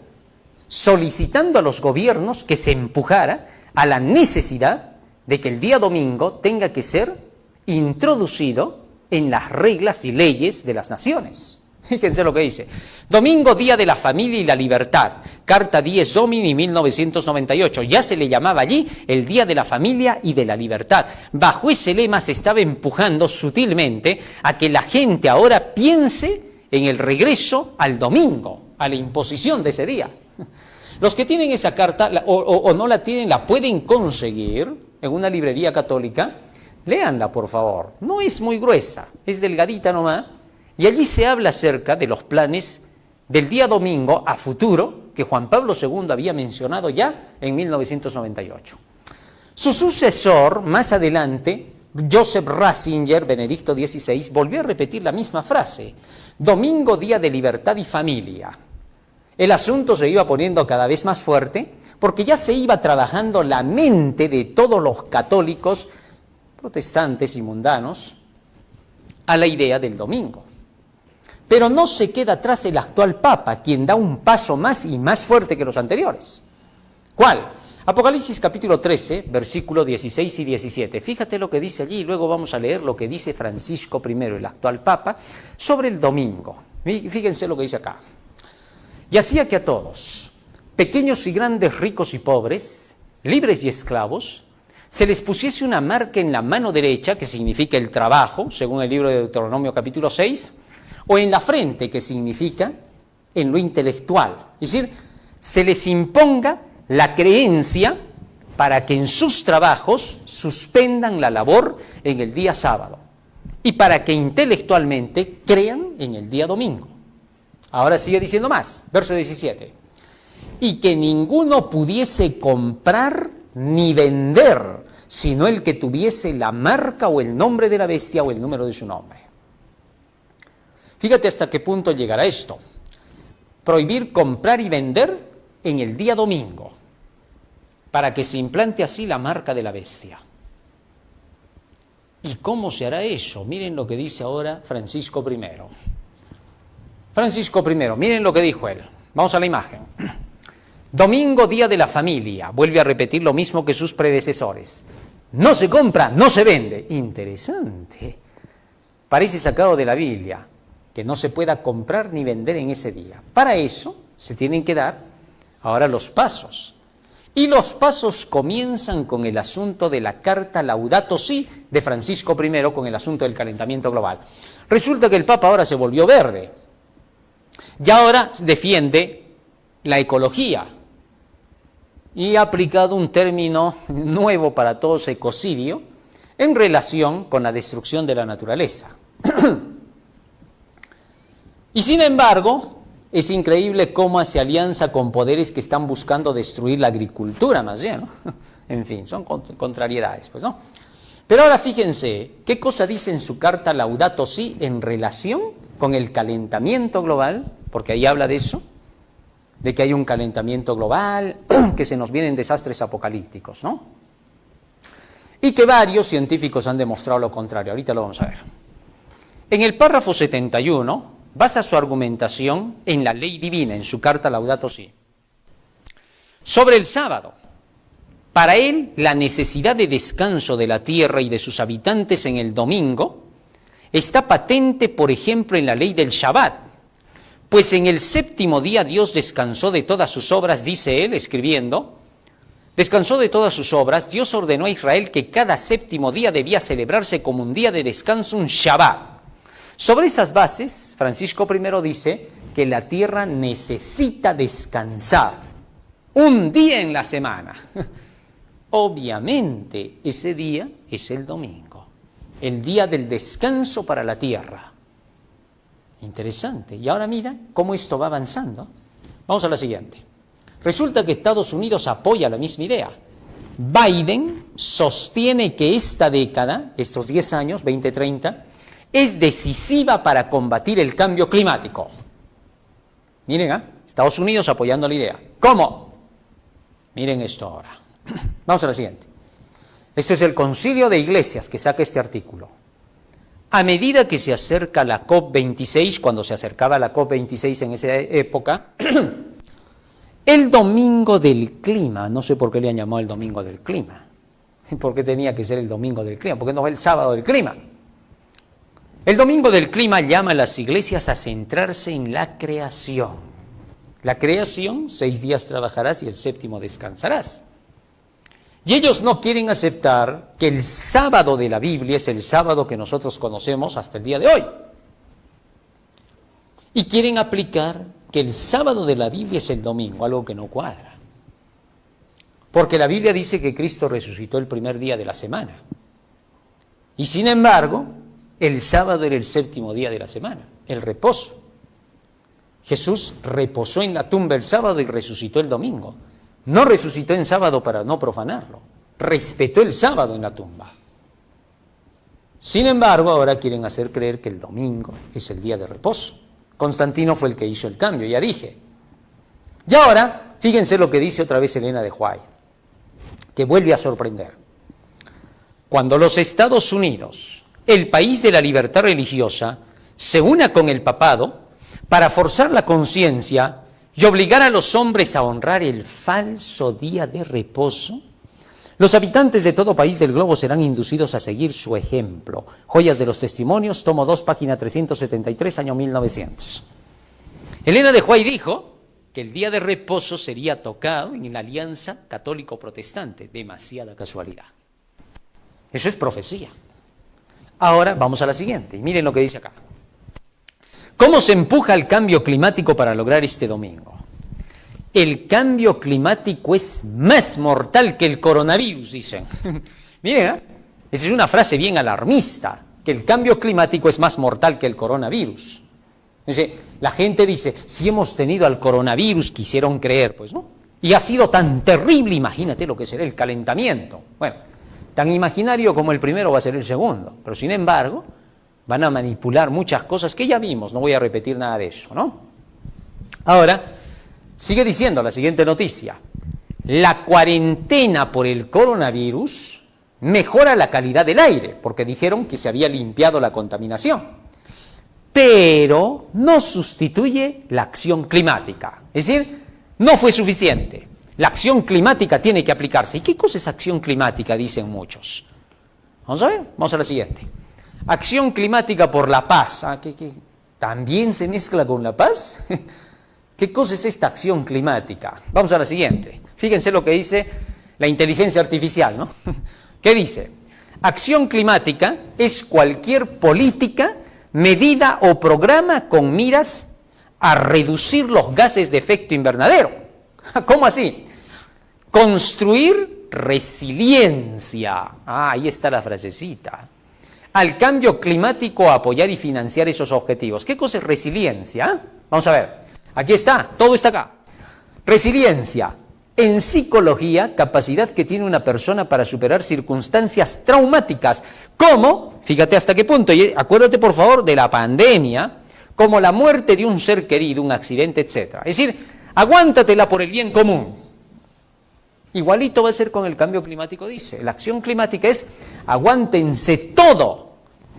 solicitando a los gobiernos que se empujara a la necesidad de que el día domingo tenga que ser introducido en las reglas y leyes de las naciones. Fíjense lo que dice. Domingo, día de la familia y la libertad. Carta Dies Domini 1998. Ya se le llamaba allí el día de la familia y de la libertad. Bajo ese lema se estaba empujando sutilmente a que la gente ahora piense en el regreso al domingo, a la imposición de ese día. Los que tienen esa carta o no la tienen, la pueden conseguir en una librería católica. Léanla, por favor. No es muy gruesa, es delgadita nomás. Y allí se habla acerca de los planes del día domingo a futuro que Juan Pablo II había mencionado ya en 1998. Su sucesor, más adelante, Joseph Ratzinger, Benedicto XVI, volvió a repetir la misma frase. Domingo, día de libertad y familia. El asunto se iba poniendo cada vez más fuerte porque ya se iba trabajando la mente de todos los católicos, protestantes y mundanos, a la idea del domingo. Pero no se queda atrás el actual Papa, quien da un paso más y más fuerte que los anteriores. ¿Cuál? Apocalipsis capítulo 13, versículos 16 y 17. Fíjate lo que dice allí y luego vamos a leer lo que dice Francisco I, el actual Papa, sobre el domingo. Fíjense lo que dice acá. Y hacía que a todos, pequeños y grandes, ricos y pobres, libres y esclavos, se les pusiese una marca en la mano derecha, que significa el trabajo, según el libro de Deuteronomio capítulo 6, o en la frente, que significa en lo intelectual. Es decir, se les imponga la creencia para que en sus trabajos suspendan la labor en el día sábado y para que intelectualmente crean en el día domingo. Ahora sigue diciendo más, verso 17. Y que ninguno pudiese comprar ni vender, sino el que tuviese la marca o el nombre de la bestia o el número de su nombre. Fíjate hasta qué punto llegará esto. Prohibir comprar y vender en el día domingo, para que se implante así la marca de la bestia. ¿Y cómo se hará eso? Miren lo que dice ahora Francisco I. Francisco I, miren lo que dijo él. Vamos a la imagen. Domingo, día de la familia. Vuelve a repetir lo mismo que sus predecesores. No se compra, no se vende. Interesante. Parece sacado de la Biblia, que no se pueda comprar ni vender en ese día. Para eso se tienen que dar ahora los pasos. Y los pasos comienzan con el asunto de la carta Laudato Si de Francisco I, con el asunto del calentamiento global. Resulta que el Papa ahora se volvió verde. Y ahora defiende la ecología. Y ha aplicado un término nuevo para todos, ecocidio, en relación con la destrucción de la naturaleza. Y sin embargo, es increíble cómo hace alianza con poderes que están buscando destruir la agricultura, más bien, ¿no? En fin, son contrariedades, pues, ¿no? Pero ahora fíjense, ¿qué cosa dice en su carta Laudato Si en relación con el calentamiento global? Porque ahí habla de eso, de que hay un calentamiento global, que se nos vienen desastres apocalípticos, ¿no? Y que varios científicos han demostrado lo contrario. Ahorita lo vamos a ver. En el párrafo 71, basa su argumentación en la ley divina, en su carta Laudato Si. Sobre el sábado, para él, la necesidad de descanso de la tierra y de sus habitantes en el domingo está patente, por ejemplo, en la ley del Shabbat, pues en el séptimo día Dios descansó de todas sus obras, dice él, escribiendo, descansó de todas sus obras. Dios ordenó a Israel que cada séptimo día debía celebrarse como un día de descanso, un Shabbat. Sobre esas bases, Francisco I dice que la tierra necesita descansar un día en la semana. Obviamente, ese día es el domingo, el día del descanso para la tierra. Interesante. Y ahora mira cómo esto va avanzando. Vamos a la siguiente. Resulta que Estados Unidos apoya la misma idea. Biden sostiene que esta década, estos 10 años, 2030, es decisiva para combatir el cambio climático. Miren, Estados Unidos apoyando la idea. ¿Cómo? Miren esto ahora. Vamos a la siguiente. Este es el Concilio de Iglesias que saca este artículo. A medida que se acerca la COP26, cuando se acercaba la COP26 en esa época, el domingo del clima, no sé por qué le han llamado el domingo del clima. ¿Por qué tenía que ser el domingo del clima? ¿Por qué no fue el sábado del clima? El domingo del clima llama a las iglesias a centrarse en la creación. La creación, 6 días trabajarás y el séptimo descansarás. Y ellos no quieren aceptar que el sábado de la Biblia es el sábado que nosotros conocemos hasta el día de hoy. Y quieren aplicar que el sábado de la Biblia es el domingo, algo que no cuadra. Porque la Biblia dice que Cristo resucitó el primer día de la semana. Y sin embargo, el sábado era el séptimo día de la semana, el reposo. Jesús reposó en la tumba el sábado y resucitó el domingo. No resucitó en sábado para no profanarlo. Respetó el sábado en la tumba. Sin embargo, ahora quieren hacer creer que el domingo es el día de reposo. Constantino fue el que hizo el cambio, ya dije. Y ahora, fíjense lo que dice otra vez Elena de White, que vuelve a sorprender. Cuando los Estados Unidos, el país de la libertad religiosa, se una con el papado para forzar la conciencia y obligar a los hombres a honrar el falso día de reposo, los habitantes de todo país del globo serán inducidos a seguir su ejemplo. Joyas de los Testimonios, tomo 2, página 373, año 1900. Elena de White dijo que el día de reposo sería tocado en la alianza católico-protestante. Demasiada casualidad. Eso es profecía. Ahora vamos a la siguiente, y miren lo que dice acá. ¿Cómo se empuja el cambio climático para lograr este domingo? El cambio climático es más mortal que el coronavirus, dicen. Miren, esa es una frase bien alarmista, que el cambio climático es más mortal que el coronavirus. Entonces, la gente dice, si hemos tenido al coronavirus, quisieron creer, pues no. Y ha sido tan terrible, imagínate lo que será el calentamiento. Bueno, tan imaginario como el primero va a ser el segundo, pero sin embargo, van a manipular muchas cosas que ya vimos, no voy a repetir nada de eso, ¿no? Ahora, sigue diciendo la siguiente noticia. La cuarentena por el coronavirus mejora la calidad del aire, porque dijeron que se había limpiado la contaminación, pero no sustituye la acción climática. Es decir, no fue suficiente. La acción climática tiene que aplicarse. ¿Y qué cosa es acción climática? Dicen muchos. Vamos a ver, vamos a la siguiente. Acción climática por la paz. ¿Qué también se mezcla con la paz? ¿Qué cosa es esta acción climática? Vamos a la siguiente. Fíjense lo que dice la inteligencia artificial, ¿no? ¿Qué dice? Acción climática es cualquier política, medida o programa con miras a reducir los gases de efecto invernadero. ¿Cómo así? Construir resiliencia. Ahí está la frasecita. Al cambio climático, apoyar y financiar esos objetivos. ¿Qué cosa es resiliencia? Vamos a ver. Aquí está, todo está acá. Resiliencia. En psicología, capacidad que tiene una persona para superar circunstancias traumáticas. ¿Cómo? Fíjate hasta qué punto. Y acuérdate, por favor, de la pandemia, como la muerte de un ser querido, un accidente, etc. Es decir, aguántatela por el bien común. Igualito va a ser con el cambio climático, dice. La acción climática es aguántense todo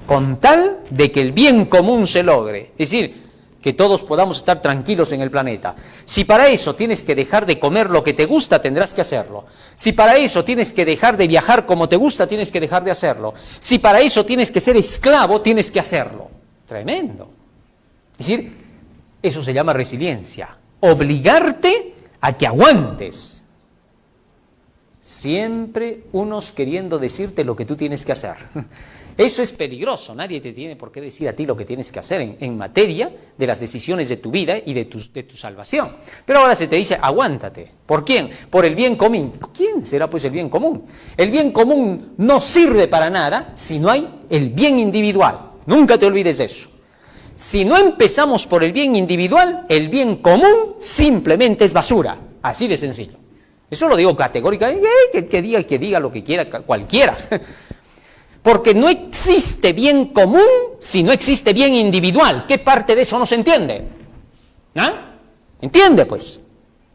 con tal de que el bien común se logre. Es decir, que todos podamos estar tranquilos en el planeta. Si para eso tienes que dejar de comer lo que te gusta, tendrás que hacerlo. Si para eso tienes que dejar de viajar como te gusta, tienes que dejar de hacerlo. Si para eso tienes que ser esclavo, tienes que hacerlo. Tremendo. Es decir, eso se llama resiliencia. Obligarte a que aguantes. Siempre unos queriendo decirte lo que tú tienes que hacer. Eso es peligroso, nadie te tiene por qué decir a ti lo que tienes que hacer en materia de las decisiones de tu vida y de tu salvación. Pero ahora se te dice, aguántate. ¿Por quién? Por el bien común. ¿Quién será pues el bien común? El bien común no sirve para nada si no hay el bien individual. Nunca te olvides de eso. Si no empezamos por el bien individual, el bien común simplemente es basura. Así de sencillo. Eso lo digo categóricamente, que diga lo que quiera cualquiera. Porque no existe bien común si no existe bien individual. ¿Qué parte de eso no se entiende? ¿Ah? ¿Entiende, pues?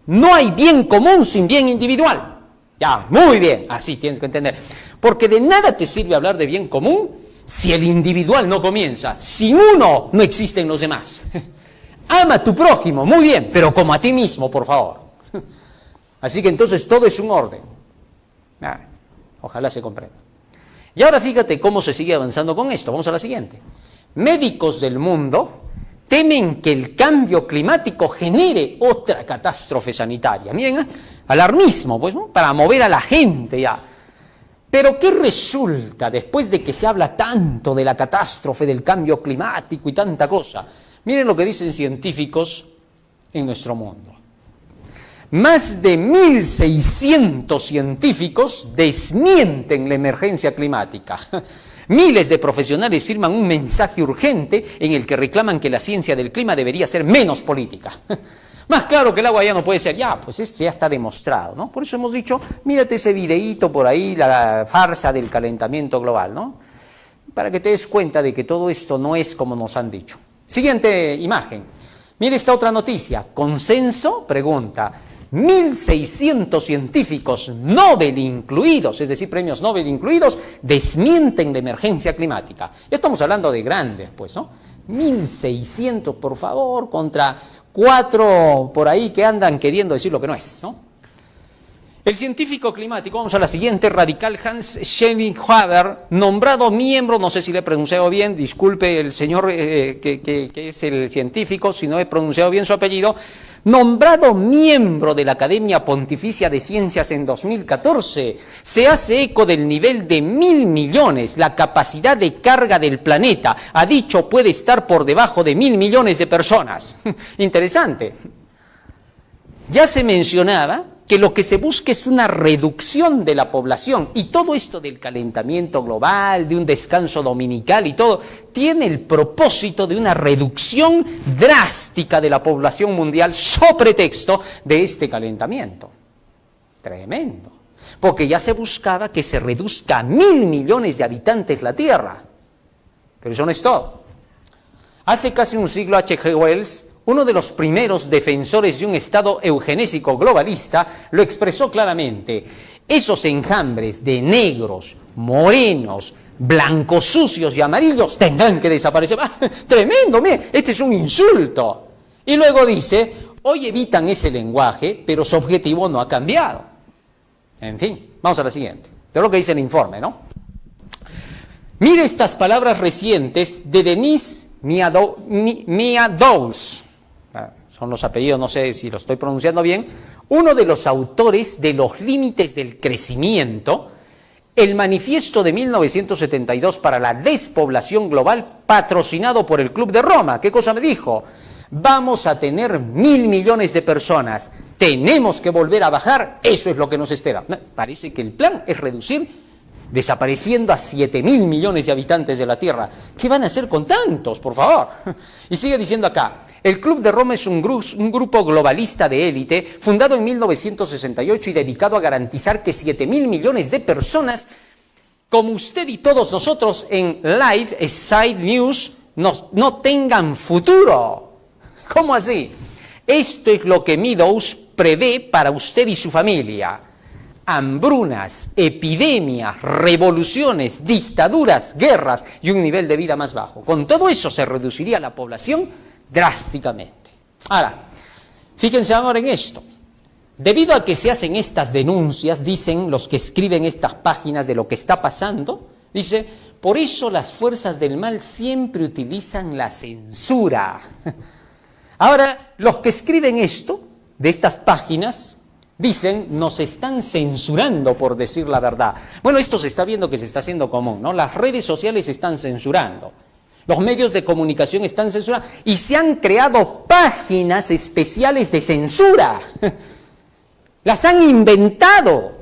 No hay bien común sin bien individual. Ya, muy bien, así tienes que entender. Porque de nada te sirve hablar de bien común si el individual no comienza. Sin uno no existen los demás. Ama a tu prójimo, muy bien, pero como a ti mismo, por favor. Así que entonces todo es un orden. Ojalá se comprenda. Y ahora fíjate cómo se sigue avanzando con esto. Vamos a la siguiente. Médicos del mundo temen que el cambio climático genere otra catástrofe sanitaria. Miren, alarmismo, pues, ¿no? Para mover a la gente ya. Pero ¿qué resulta después de que se habla tanto de la catástrofe del cambio climático y tanta cosa? Miren lo que dicen científicos en nuestro mundo. Más de 1.600 científicos desmienten la emergencia climática. Miles de profesionales firman un mensaje urgente en el que reclaman que la ciencia del clima debería ser menos política. Más claro que el agua ya no puede ser, pues esto ya está demostrado, ¿no? Por eso hemos dicho, mírate ese videíto por ahí, la farsa del calentamiento global, ¿no? Para que te des cuenta de que todo esto no es como nos han dicho. Siguiente imagen. Mire esta otra noticia. Consenso, pregunta. 1.600 científicos Nobel incluidos, es decir, premios Nobel incluidos, desmienten la emergencia climática. Ya estamos hablando de grandes, pues, ¿no? 1.600, por favor, contra 4 por ahí que andan queriendo decir lo que no es, ¿no? El científico climático, vamos a la siguiente, radical Hans Schellinghaber, nombrado miembro, no sé si le he pronunciado bien, disculpe el señor que es el científico, si no he pronunciado bien su apellido, nombrado miembro de la Academia Pontificia de Ciencias en 2014, se hace eco del nivel de 1.000 millones, la capacidad de carga del planeta, ha dicho puede estar por debajo de 1.000 millones de personas. Interesante. Ya se mencionaba que lo que se busca es una reducción de la población, y todo esto del calentamiento global, de un descanso dominical y todo, tiene el propósito de una reducción drástica de la población mundial sobre texto de este calentamiento. Tremendo, porque ya se buscaba que se reduzca a 1.000 millones de habitantes la Tierra, pero eso no es todo. Hace casi un siglo H.G. Wells, uno de los primeros defensores de un Estado eugenésico globalista, lo expresó claramente. Esos enjambres de negros, morenos, blancos sucios y amarillos tendrán que desaparecer. Tremendo, mire, este es un insulto. Y luego dice, hoy evitan ese lenguaje, pero su objetivo no ha cambiado. En fin, vamos a la siguiente. De lo que dice el informe, ¿no? Mire estas palabras recientes de Denis Meadows. Son los apellidos, no sé si lo estoy pronunciando bien, uno de los autores de Los límites del crecimiento, el manifiesto de 1972 para la despoblación global patrocinado por el Club de Roma. ¿Qué cosa me dijo? Vamos a tener 1.000 millones de personas, tenemos que volver a bajar, eso es lo que nos espera. Parece que el plan es reducir, desapareciendo a 7.000 millones de habitantes de la Tierra. ¿Qué van a hacer con tantos, por favor? Y sigue diciendo acá, el Club de Roma es un grupo globalista de élite, fundado en 1968 y dedicado a garantizar que 7.000 millones de personas, como usted y todos nosotros en Live Side News, no tengan futuro. ¿Cómo así? Esto es lo que Meadows prevé para usted y su familia. Hambrunas, epidemias, revoluciones, dictaduras, guerras y un nivel de vida más bajo. Con todo eso se reduciría la población drásticamente. Ahora, fíjense ahora en esto. Debido a que se hacen estas denuncias, dicen los que escriben estas páginas de lo que está pasando, dice, por eso las fuerzas del mal siempre utilizan la censura. Ahora, los que escriben esto, de estas páginas, Dicen, nos están censurando por decir la verdad. Bueno, esto se está viendo que se está haciendo común, ¿no? Las redes sociales están censurando. Los medios de comunicación están censurando. Y se han creado páginas especiales de censura. Las han inventado.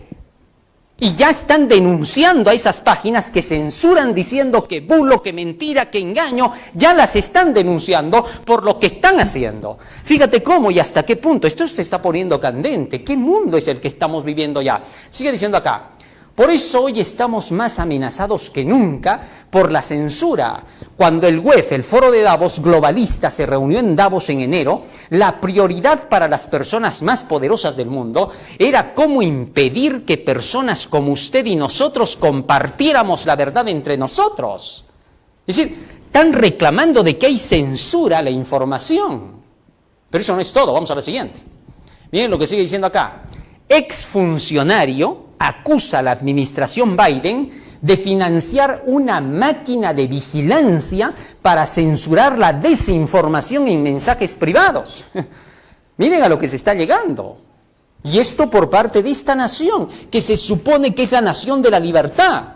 Y ya están denunciando a esas páginas que censuran diciendo que bulo, que mentira, que engaño. Ya las están denunciando por lo que están haciendo. Fíjate cómo y hasta qué punto. Esto se está poniendo candente. ¿Qué mundo es el que estamos viviendo ya? Sigue diciendo acá. Por eso hoy estamos más amenazados que nunca por la censura. Cuando el WEF, el Foro de Davos globalista, se reunió en Davos en enero, la prioridad para las personas más poderosas del mundo era cómo impedir que personas como usted y nosotros compartiéramos la verdad entre nosotros. Es decir, están reclamando de que hay censura a la información. Pero eso no es todo, vamos a la siguiente. Miren lo que sigue diciendo acá. Exfuncionario acusa a la administración Biden de financiar una máquina de vigilancia para censurar la desinformación en mensajes privados. Miren a lo que se está llegando. Y esto por parte de esta nación, que se supone que es la nación de la libertad.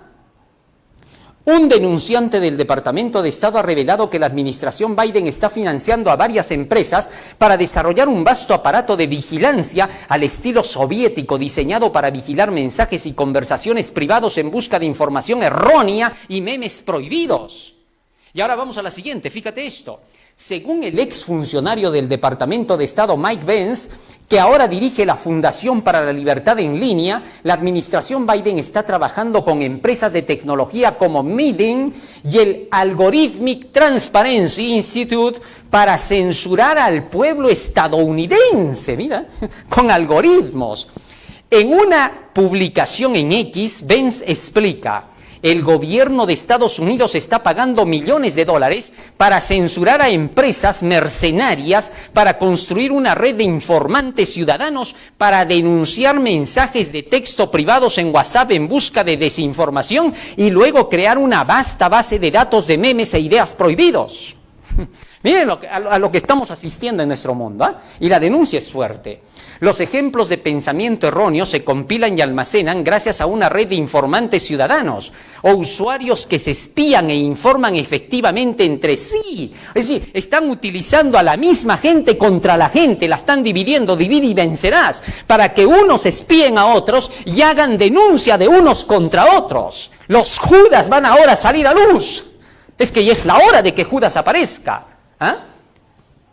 Un denunciante del Departamento de Estado ha revelado que la administración Biden está financiando a varias empresas para desarrollar un vasto aparato de vigilancia al estilo soviético diseñado para vigilar mensajes y conversaciones privados en busca de información errónea y memes prohibidos. Y ahora vamos a la siguiente, fíjate esto. Según el exfuncionario del Departamento de Estado Mike Vance, que ahora dirige la Fundación para la Libertad en Línea, la administración Biden está trabajando con empresas de tecnología como Medium y el Algorithmic Transparency Institute para censurar al pueblo estadounidense, mira, con algoritmos. En una publicación en X, Vance explica: el gobierno de Estados Unidos está pagando millones de dólares para censurar a empresas mercenarias para construir una red de informantes ciudadanos para denunciar mensajes de texto privados en WhatsApp en busca de desinformación y luego crear una vasta base de datos de memes e ideas prohibidos. Miren a lo que estamos asistiendo en nuestro mundo, ¿eh? Y la denuncia es fuerte. Los ejemplos de pensamiento erróneo se compilan y almacenan gracias a una red de informantes ciudadanos o usuarios que se espían e informan efectivamente entre sí. Es decir, están utilizando a la misma gente contra la gente, la están dividiendo, divide y vencerás, para que unos espíen a otros y hagan denuncia de unos contra otros. Los Judas van ahora a salir a luz. Es que ya es la hora de que Judas aparezca. ¿Ah?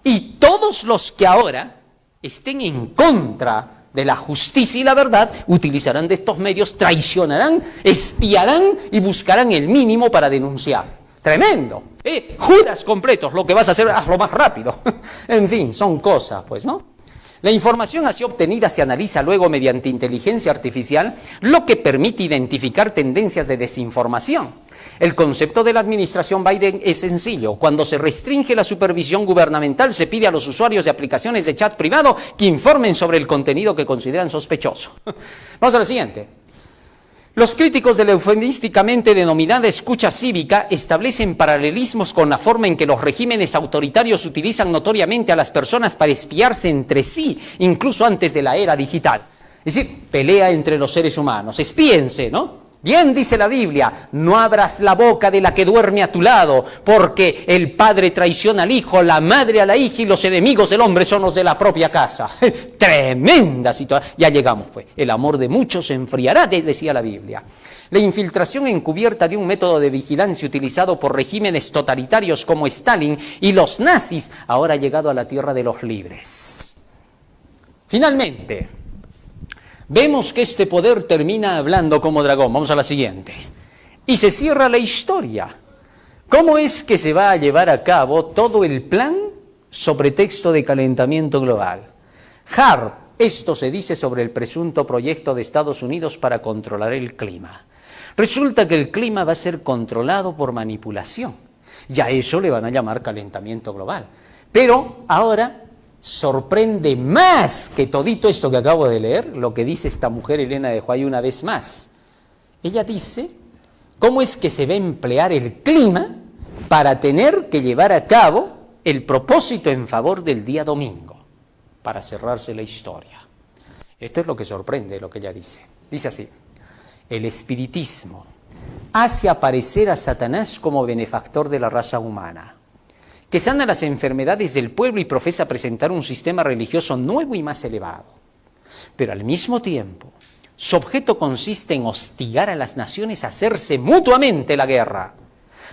Y todos los que ahora estén en contra de la justicia y la verdad utilizarán de estos medios, traicionarán, espiarán y buscarán el mínimo para denunciar. Tremendo. Judas completos, lo que vas a hacer, hazlo más rápido. En fin, son cosas, pues, ¿no? La información así obtenida se analiza luego mediante inteligencia artificial, lo que permite identificar tendencias de desinformación. El concepto de la administración Biden es sencillo. Cuando se restringe la supervisión gubernamental, se pide a los usuarios de aplicaciones de chat privado que informen sobre el contenido que consideran sospechoso. Vamos a la siguiente. Los críticos de la eufemísticamente denominada escucha cívica establecen paralelismos con la forma en que los regímenes autoritarios utilizan notoriamente a las personas para espiarse entre sí, incluso antes de la era digital. Es decir, pelea entre los seres humanos. Espíense, ¿no? Bien dice la Biblia, no abras la boca de la que duerme a tu lado, porque el padre traiciona al hijo, la madre a la hija y los enemigos del hombre son los de la propia casa. Tremenda situación. Ya llegamos, pues. El amor de muchos se enfriará, decía la Biblia. La infiltración encubierta de un método de vigilancia utilizado por regímenes totalitarios como Stalin y los nazis ahora ha llegado a la tierra de los libres. Finalmente, vemos que este poder termina hablando como dragón. Vamos a la siguiente. Y se cierra la historia. ¿Cómo es que se va a llevar a cabo todo el plan sobre texto de calentamiento global? HAARP, esto se dice sobre el presunto proyecto de Estados Unidos para controlar el clima. Resulta que el clima va a ser controlado por manipulación. Y a eso le van a llamar calentamiento global. Pero ahora sorprende más que todito esto que acabo de leer, lo que dice esta mujer Elena de Huay una vez más. Ella dice, ¿cómo es que se va a emplear el clima para tener que llevar a cabo el propósito en favor del día domingo? Para cerrarse la historia. Esto es lo que sorprende, lo que ella dice. Dice así: el espiritismo hace aparecer a Satanás como benefactor de la raza humana, que sana las enfermedades del pueblo y profesa presentar un sistema religioso nuevo y más elevado. Pero al mismo tiempo, su objeto consiste en hostigar a las naciones a hacerse mutuamente la guerra.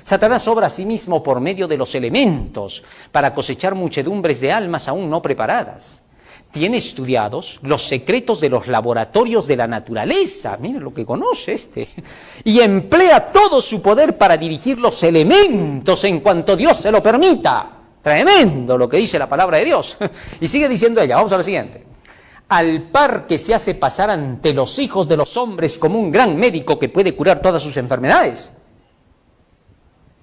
Satanás obra a sí mismo por medio de los elementos para cosechar muchedumbres de almas aún no preparadas. Tiene estudiados los secretos de los laboratorios de la naturaleza, miren lo que conoce y emplea todo su poder para dirigir los elementos en cuanto Dios se lo permita. Tremendo lo que dice la palabra de Dios. Y sigue diciendo ella, vamos a la siguiente. Al par que se hace pasar ante los hijos de los hombres como un gran médico que puede curar todas sus enfermedades,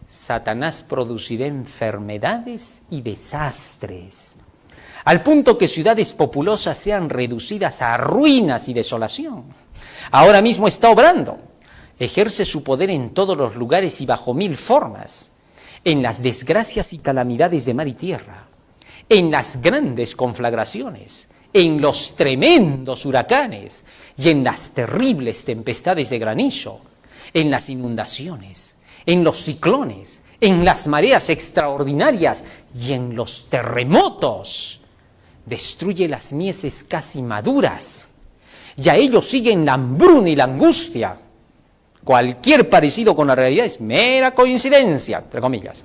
Satanás producirá enfermedades y desastres, al punto que ciudades populosas sean reducidas a ruinas y desolación. Ahora mismo está obrando. Ejerce su poder en todos los lugares y bajo mil formas, en las desgracias y calamidades de mar y tierra, en las grandes conflagraciones, en los tremendos huracanes y en las terribles tempestades de granizo, en las inundaciones, en los ciclones, en las mareas extraordinarias y en los terremotos. Destruye las mieses casi maduras, y a ellos siguen la hambruna y la angustia. Cualquier parecido con la realidad es mera coincidencia, entre comillas.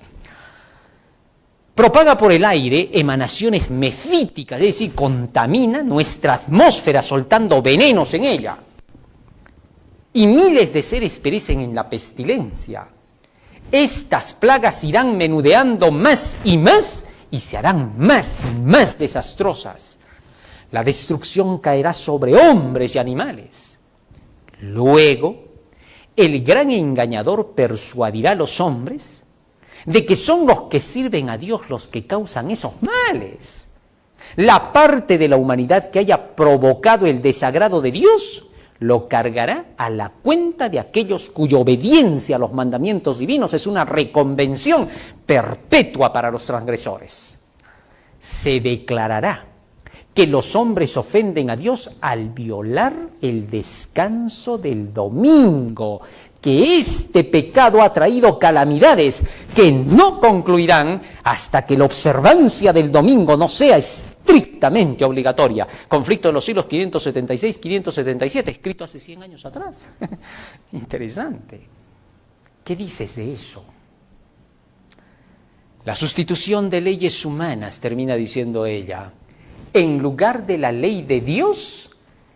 Propaga por el aire emanaciones mefíticas, es decir, contamina nuestra atmósfera soltando venenos en ella. Y miles de seres perecen en la pestilencia. Estas plagas irán menudeando más y se harán más y más desastrosas. La destrucción caerá sobre hombres y animales. Luego, el gran engañador persuadirá a los hombres de que son los que sirven a Dios los que causan esos males. La parte de la humanidad que haya provocado el desagrado de Dios lo cargará a la cuenta de aquellos cuya obediencia a los mandamientos divinos es una reconvención perpetua para los transgresores. Se declarará que los hombres ofenden a Dios al violar el descanso del domingo, que este pecado ha traído calamidades que no concluirán hasta que la observancia del domingo no sea estrictamente obligatoria. Conflicto de los siglos 576-577, escrito hace 100 años atrás. Interesante. ¿Qué dices de eso? La sustitución de leyes humanas, termina diciendo ella, en lugar de la ley de Dios,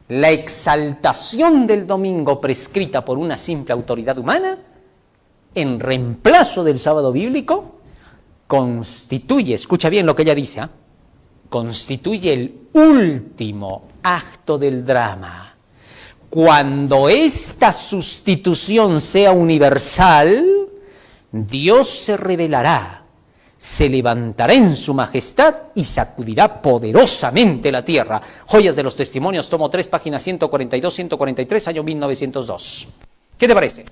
la exaltación del domingo prescrita por una simple autoridad humana, en reemplazo del sábado bíblico, constituye, escucha bien lo que ella dice, constituye el último acto del drama. Cuando esta sustitución sea universal, Dios se revelará, se levantará en su majestad y sacudirá poderosamente la tierra. Joyas de los Testimonios, tomo 3, páginas 142-143, año 1902. ¿Qué te parece?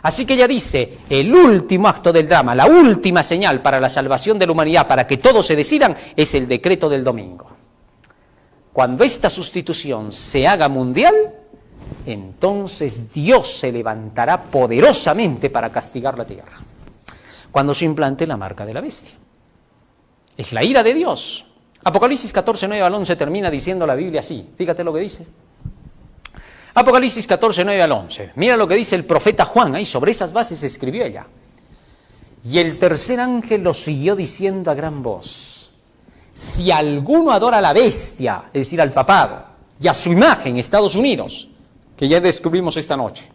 Así que ella dice, el último acto del drama, la última señal para la salvación de la humanidad, para que todos se decidan, es el decreto del domingo. Cuando esta sustitución se haga mundial, entonces Dios se levantará poderosamente para castigar la tierra. Cuando se implante la marca de la bestia. Es la ira de Dios. Apocalipsis 14, 9 al 11 termina diciendo la Biblia así. Fíjate lo que dice. Apocalipsis 14, 9 al 11. Mira lo que dice el profeta Juan. Ahí sobre esas bases escribió ella. Y el tercer ángel lo siguió diciendo a gran voz. Si alguno adora a la bestia, es decir, al papado, y a su imagen, Estados Unidos, que ya descubrimos esta noche,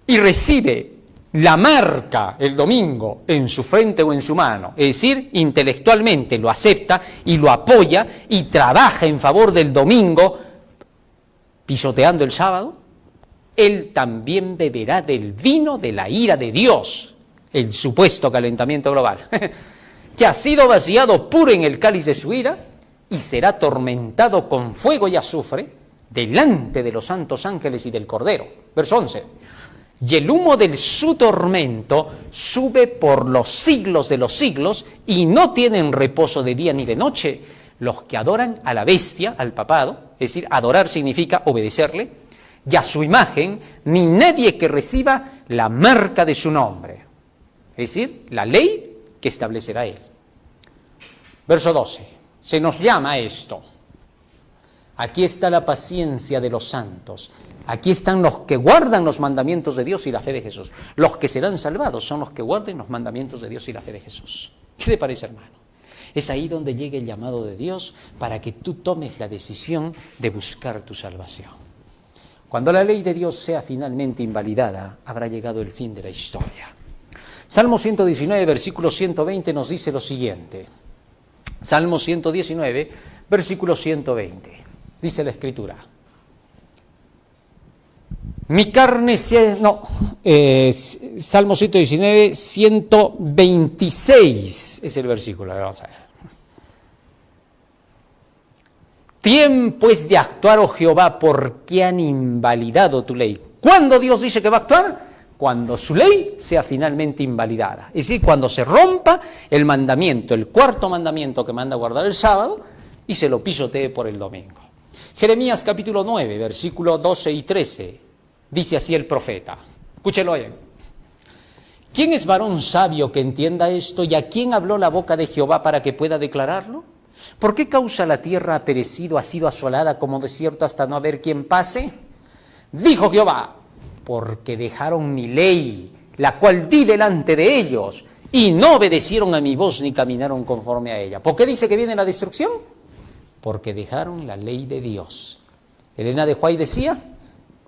y recibe la marca el domingo en su frente o en su mano, es decir, intelectualmente lo acepta y lo apoya y trabaja en favor del domingo, pisoteando el sábado, él también beberá del vino de la ira de Dios, el supuesto calentamiento global, que ha sido vaciado puro en el cáliz de su ira y será atormentado con fuego y azufre delante de los santos ángeles y del Cordero. Verso 11. Y el humo de su tormento sube por los siglos de los siglos y no tienen reposo de día ni de noche, los que adoran a la bestia, al papado, es decir, adorar significa obedecerle, y a su imagen, ni nadie que reciba la marca de su nombre, es decir, la ley que establecerá él. Verso 12, se nos llama esto. Aquí está la paciencia de los santos. Aquí están los que guardan los mandamientos de Dios y la fe de Jesús. Los que serán salvados son los que guarden los mandamientos de Dios y la fe de Jesús. ¿Qué te parece, hermano? Es ahí donde llega el llamado de Dios para que tú tomes la decisión de buscar tu salvación. Cuando la ley de Dios sea finalmente invalidada, habrá llegado el fin de la historia. Salmo 119, versículo 120 nos dice lo siguiente. Salmo 119, versículo 120. Dice la Escritura. Mi carne Salmo 119, 126 es el versículo. Vamos a ver. Tiempo es de actuar, oh Jehová, porque han invalidado tu ley. ¿Cuándo Dios dice que va a actuar? Cuando su ley sea finalmente invalidada. Es decir, cuando se rompa el mandamiento, el cuarto mandamiento que manda guardar el sábado, y se lo pisotee por el domingo. Jeremías capítulo 9, versículos 12 y 13, dice así el profeta. Escúchelo bien. ¿Quién es varón sabio que entienda esto? ¿Y a quién habló la boca de Jehová para que pueda declararlo? ¿Por qué causa la tierra ha perecido, ha sido asolada como desierto hasta no haber quien pase? Dijo Jehová, porque dejaron mi ley, la cual di delante de ellos, y no obedecieron a mi voz ni caminaron conforme a ella. ¿Por qué dice que viene la destrucción? Porque dejaron la ley de Dios. Elena de White decía,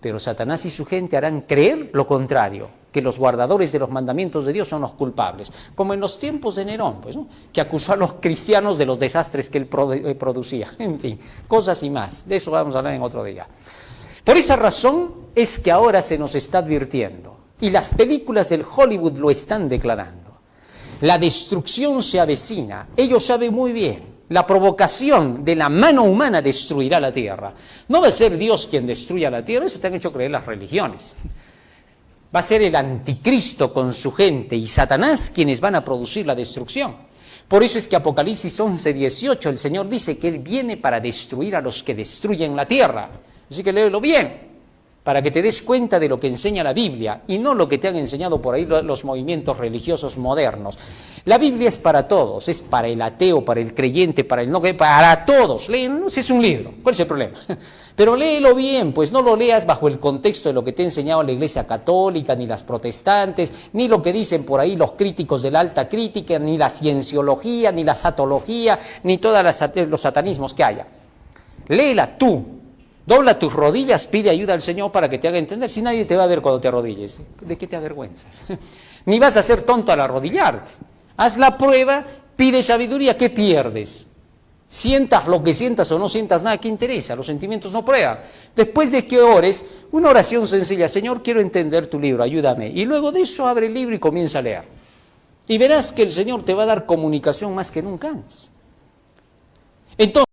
pero Satanás y su gente harán creer lo contrario, que los guardadores de los mandamientos de Dios son los culpables, como en los tiempos de Nerón, pues, ¿no? Que acusó a los cristianos de los desastres que él producía, en fin, cosas y más. De eso vamos a hablar en otro día. Por esa razón es que ahora se nos está advirtiendo, y las películas del Hollywood lo están declarando. La destrucción se avecina, ellos saben muy bien. La provocación de la mano humana destruirá la tierra. No va a ser Dios quien destruya la tierra, eso te han hecho creer las religiones. Va a ser el anticristo con su gente y Satanás quienes van a producir la destrucción. Por eso es que Apocalipsis 11, 18, el Señor dice que Él viene para destruir a los que destruyen la tierra. Así que léelo bien, para que te des cuenta de lo que enseña la Biblia y no lo que te han enseñado por ahí los movimientos religiosos modernos. La Biblia es para todos, es para el ateo, para el creyente, para el no creyente, para todos. Léelo, si es un libro, ¿cuál es el problema? Pero léelo bien, pues no lo leas bajo el contexto de lo que te ha enseñado la Iglesia Católica, ni las protestantes, ni lo que dicen por ahí los críticos de la alta crítica, ni la cienciología, ni la satología, ni todos los satanismos que haya. Léela tú. Dobla tus rodillas, pide ayuda al Señor para que te haga entender. Si nadie te va a ver cuando te arrodilles, ¿de qué te avergüenzas? Ni vas a ser tonto al arrodillarte. Haz la prueba, pide sabiduría, ¿qué pierdes? Sientas lo que sientas o no sientas nada, ¿qué interesa? Los sentimientos no prueban. Después de que ores, una oración sencilla, Señor, quiero entender tu libro, ayúdame. Y luego de eso abre el libro y comienza a leer. Y verás que el Señor te va a dar comunicación más que nunca antes. Entonces,